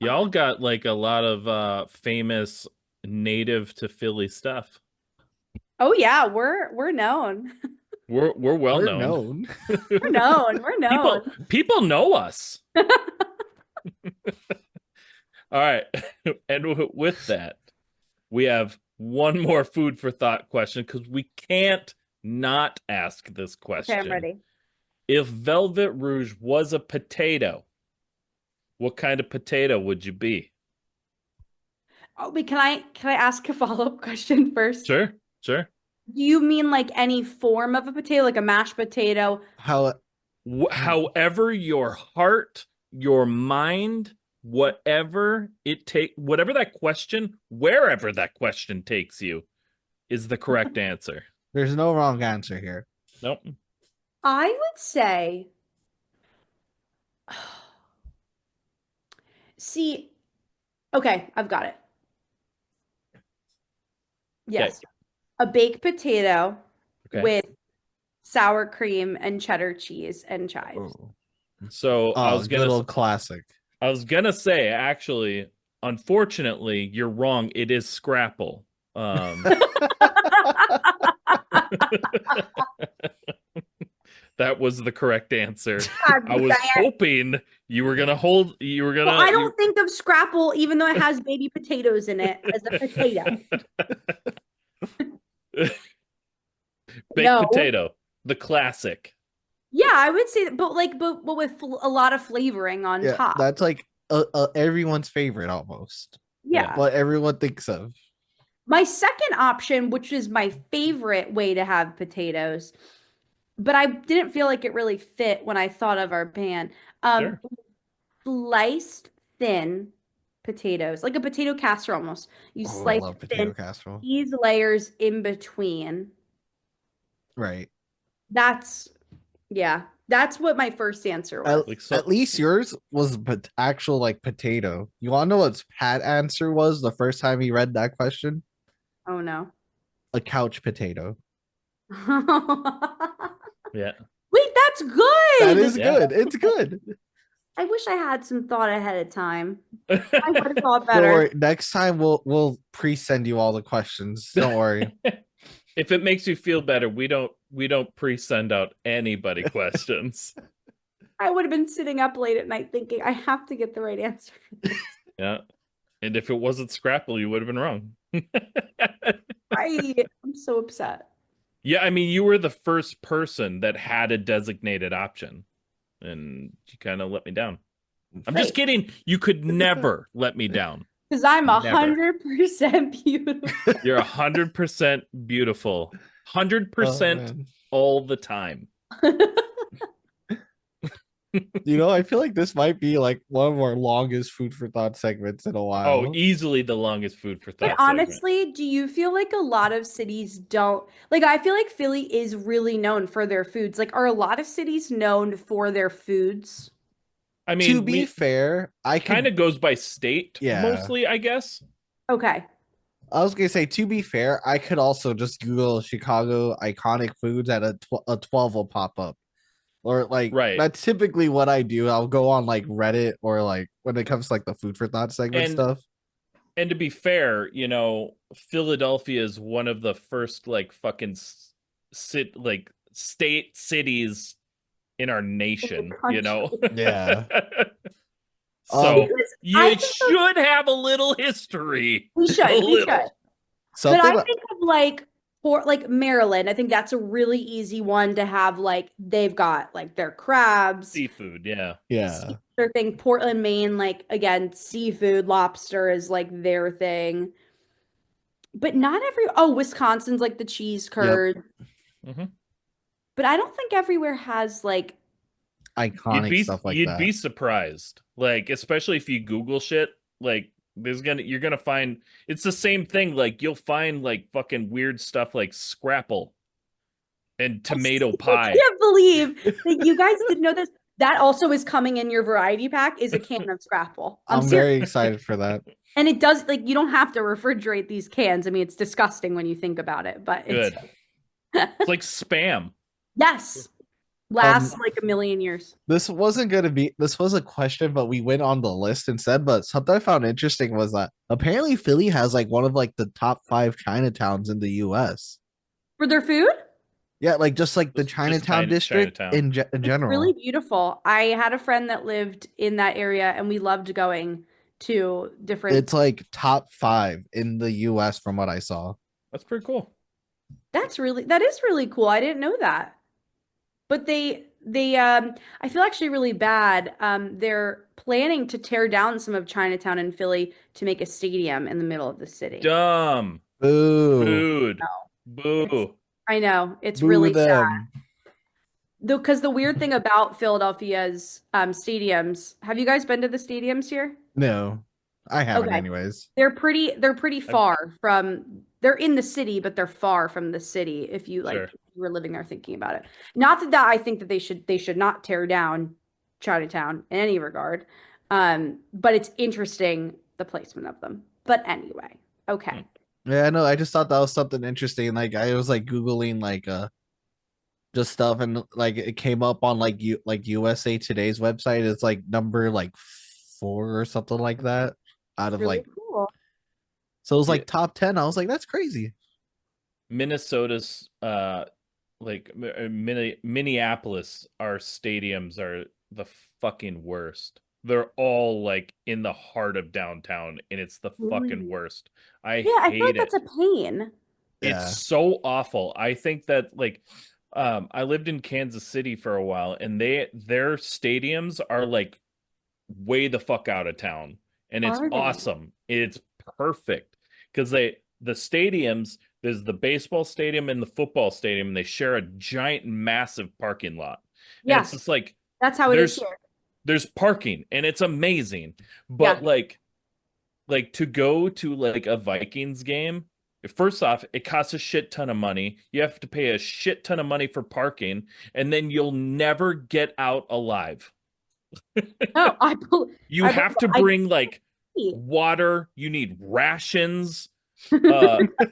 Y'all got like a lot of famous native to Philly stuff. Oh yeah, we're known. We're well We're known. We're known. We're known. People know us. All right. And with that, we have one more food for thought question because we can't not ask this question. Okay, I'm ready. If Velvet Rouge was a potato, what kind of potato would you be? Oh, but can I ask a follow-up question first? Sure. Do you mean like any form of a potato, like a mashed potato? However your heart, your mind, whatever that question, wherever that question takes you, is the correct answer. There's no wrong answer here. Nope. I would say, see, okay, I've got it. Yes. Okay. A baked potato Okay. with sour cream and cheddar cheese and chives. So I was good gonna old classic. I was gonna say, actually, unfortunately, you're wrong. It is Scrapple. That was the correct answer. I was hoping you were gonna Well, I don't think of Scrapple, even though it has baby potatoes in it, as a potato. Baked potato, the classic. Yeah, I would say that, but with a lot of flavoring on top. That's like everyone's favorite almost. Yeah. What everyone thinks of. My second option, which is my favorite way to have potatoes, but I didn't feel like it really fit when I thought of our pan. Sure. Sliced thin potatoes, like a potato casserole almost. You slice love thin, potato casserole. these layers in between. Right. That's what my first answer was. At least yours was actual like potato. You want to know what Pat's answer was the first time he read that question? Oh no. A couch potato. Yeah. Wait, that's good. That is good. It's good. I wish I had some thought ahead of time. I would have thought Don't better. worry. Next time we'll pre-send you all the questions. Don't worry. If it makes you feel better, we don't pre-send out anybody questions. I would have been sitting up late at night thinking I have to get the right answer. Yeah. And if it wasn't Scrapple, you would have been wrong. I'm so upset. Yeah, I mean, you were the first person that had a designated option, and you kind of let me down. I'm just kidding. You could never let me down. Because I'm Never. 100% beautiful. You're 100% beautiful. 100% all the time. I feel like this might be like one of our longest food for thought segments in a while. Oh, easily the longest food for thought But honestly, do you feel like a lot of cities don't like I feel like Philly is really known for their foods. Like, are a lot of cities known for their foods? I mean, to be fair, I kind of goes by state mostly, I guess. Okay. I was gonna say, to be fair, I could also just Google Chicago iconic foods at a 12 will pop up. Or like that's typically what I do. I'll go on like Reddit or like when it comes to like the food for thought segment stuff. And to be fair, Philadelphia is one of the first like fucking state cities in our nation, Yeah. So you should have a little history. We should. But I think of like Maryland. I think that's a really easy one to have. Like they've got like their crabs, seafood. Yeah. Their thing. Portland, Maine, like again, seafood, lobster is like their thing. But not Wisconsin's like the cheese curd. Yep. Mm-hmm. But I don't think everywhere has like iconic stuff like that. You'd be surprised. Like, especially if you Google shit, like you're gonna find it's the same thing. Like you'll find like fucking weird stuff like Scrapple and tomato pie. I can't believe that you guys didn't know this. That also is coming in your variety pack is a can of Scrapple. I'm very excited for that. And it does, like, you don't have to refrigerate these cans. I mean, it's disgusting when you think about it, but it's it's like Spam. Yes. Lasts like a million years. This was a question, but we went on the list instead. But something I found interesting was that apparently Philly has like one of like the top 5 Chinatowns in the US. For their food? Yeah, like just like the Chinatown district in general. It's really beautiful. I had a friend that lived in that area and we loved going to different. It's like top 5 in the US from what I saw. That's pretty cool. That is really cool. I didn't know that. But they I feel actually really bad. They're planning to tear down some of Chinatown in Philly to make a stadium in the middle of the city. Dumb. Boo. Booed. Boo. I know. It's Boo really them. sad. Because the weird thing about Philadelphia's stadiums, have you guys been to the stadiums here? No, I haven't anyways. They're pretty far from, they're in the city, but they're far from the city if you like if you were living there thinking about it. Not that I think that they should not tear down Chinatown in any regard. But it's interesting the placement of them. But anyway, okay. Yeah, no, I just thought that was something interesting. Like I was like Googling like just stuff and like it came up on like USA Today's website. It's like number like 4 or something like that out of like cool. So it was like top 10. I was like, that's crazy. Minnesota's like Minneapolis, our stadiums are the fucking worst. They're all like in the heart of downtown and it's the fucking worst. I feel like that's a pain. It's so awful. I think that like I lived in Kansas City for a while and their stadiums are like way the fuck out of town and it's awesome. It's perfect because the stadiums, there's the baseball stadium and the football stadium and they share a giant massive parking lot. Yeah. And it's just like that's how it is here. There's parking and it's amazing. But like to go to like a Vikings game, first off, it costs a shit ton of money. You have to pay a shit ton of money for parking, and then you'll never get out alive. No, you have to bring like water. You need rations,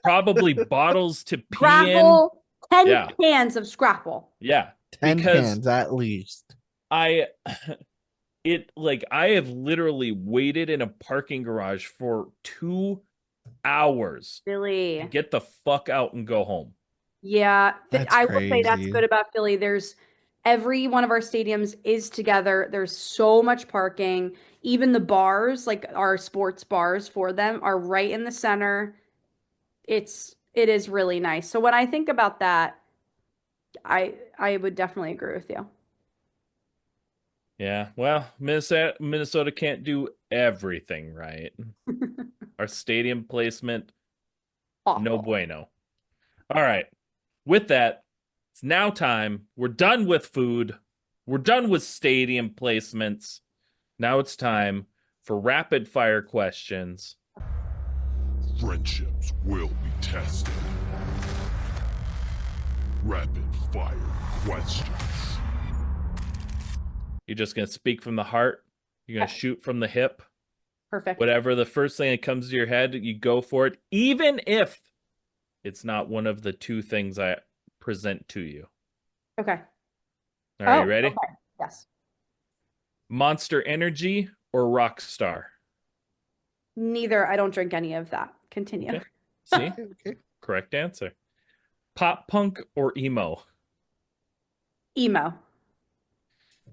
probably bottles to pee in. 10 cans of Scrapple. Yeah, 10 cans at least. I have literally waited in a parking garage for 2 hours. Really? To get the fuck out and go home. Yeah, That's I will say that's crazy. good about Philly. There's every one of our stadiums is together. There's so much parking. Even the bars, like our sports bars for them, are right in the center. It is really nice. So when I think about that, I would definitely agree with you. Yeah, well, Minnesota can't do everything right. Our stadium placement, no Awful. bueno. All right. With that, it's now time. We're done with food. We're done with stadium placements. Now it's time for rapid fire questions. Friendships will be tested. Rapid fire questions. You're just going to speak from the heart. You're going to shoot from the hip. Perfect. Whatever the first thing that comes to your head, you go for it, even if it's not one of the two things I present to you. Okay. All right, Oh, you ready? okay. Yes. Monster Energy or Rockstar? Neither. I don't drink any of that. Continue. Okay. See? Okay. Correct answer. Pop punk or emo? Emo.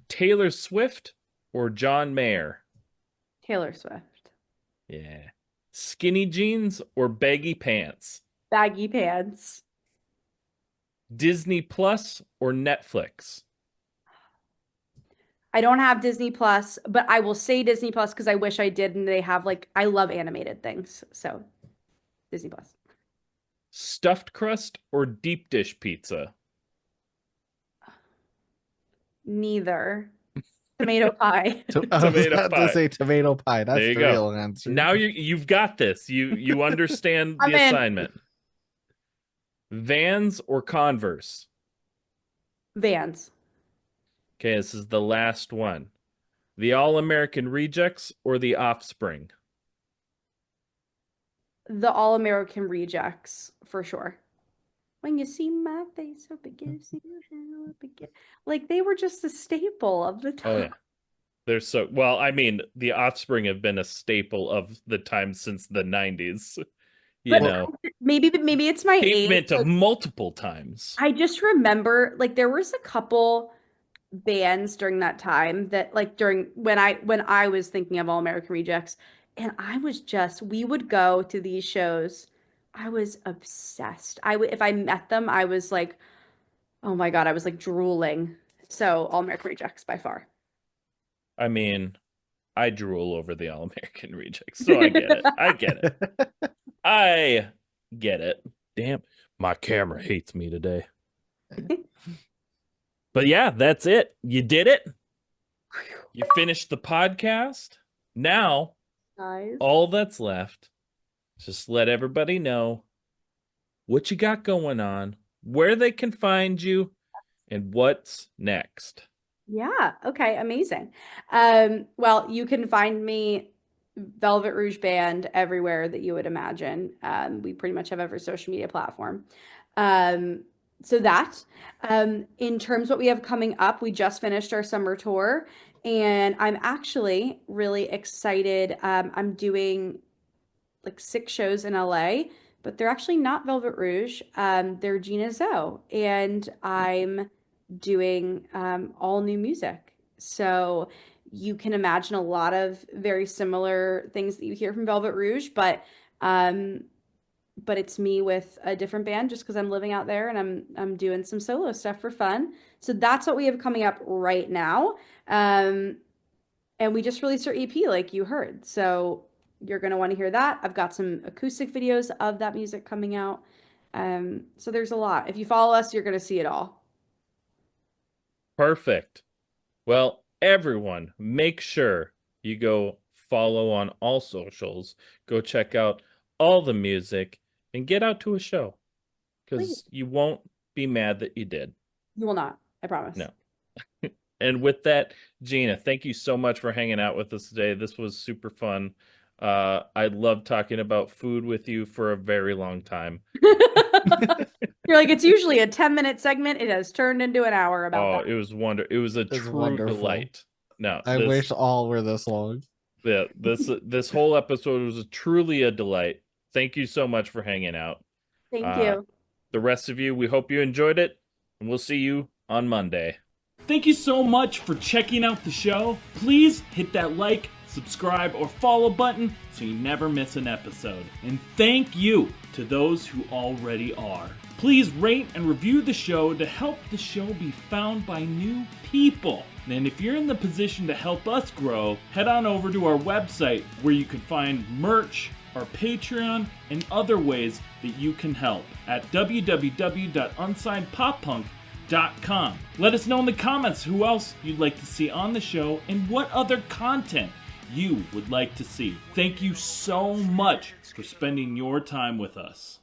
Taylor Swift or John Mayer? Taylor Swift. Yeah. Skinny jeans or baggy pants? Baggy pants. Disney Plus or Netflix? I don't have Disney Plus, but I will say Disney Plus because I wish I did, and they have like I love animated things. So Disney Plus. Stuffed crust or deep dish pizza? Neither. Tomato pie. I was Tomato about to pie. say tomato pie. There That's you the go. real answer. Now you've got this. You understand the I'm in. assignment. Vans or Converse? Vans. Okay, this is the last one. The All-American Rejects or the Offspring? The All American Rejects for sure. When you see my face, hope it gives you hell, hope it like they were just a staple of the Oh time. yeah. They're so well, I mean, the Offspring have been a staple of the time since the 90s. You But know, maybe it's my age. pavement of Like, multiple times. I just remember like there was a couple bands during that time that like during when I was thinking of All American Rejects, and I was just we would go to these shows. I was obsessed. I would if I met them, I was like, oh my God, I was like drooling. So All American Rejects by far. I mean, I drool over the All-American Rejects, so I get it. I get it. I get it. Damn, my camera hates me today. But yeah, that's it. You did it. You finished the podcast. Now, Guys. all that's left is just let everybody know what you got going on, where they can find you, and what's next. Yeah. Okay. Amazing. Well, you can find me Velvet Rouge Band everywhere that you would imagine. We pretty much have every social media platform. Um, so that, in terms of what we have coming up, we just finished our summer tour, and I'm actually really excited. I'm doing like 6 shows in LA, but they're actually not Velvet Rouge. They're Gina Zo, and I'm doing all new music. So you can imagine a lot of very similar things that you hear from Velvet Rouge, um, but it's me with a different band just because I'm living out there and I'm doing some solo stuff for fun. So that's what we have coming up right now. And we just released our EP, like you heard. So you're going to want to hear that. I've got some acoustic videos of that music coming out. So there's a lot. If you follow us, you're going to see it all. Perfect. Well, everyone, make sure you go follow on all socials, go check out all the music, and get out to a show because you won't be mad that you did. You will not, I promise. No. And with that, Gina, thank you so much for hanging out with us today. This was super fun. I love talking about food with you for a very long time. You're like, it's usually a 10-minute segment. It has turned into an hour about that. It was it was a It's true wonderful. delight. No, I wish all were this long. Yeah, this whole episode was truly a delight. Thank you so much for hanging out. Thank you. the rest of you, we hope you enjoyed it, and we'll see you on Monday. Thank you so much for checking out the show. Please hit that like, subscribe, or follow button so you never miss an episode. And thank you to those who already are. Please rate and review the show to help the show be found by new people. And if you're in the position to help us grow, head on over to our website where you can find merch, our Patreon, and other ways that you can help at www.unsignedpoppunk.com. Let us know in the comments who else you'd like to see on the show and what other content you would like to see. Thank you so much for spending your time with us.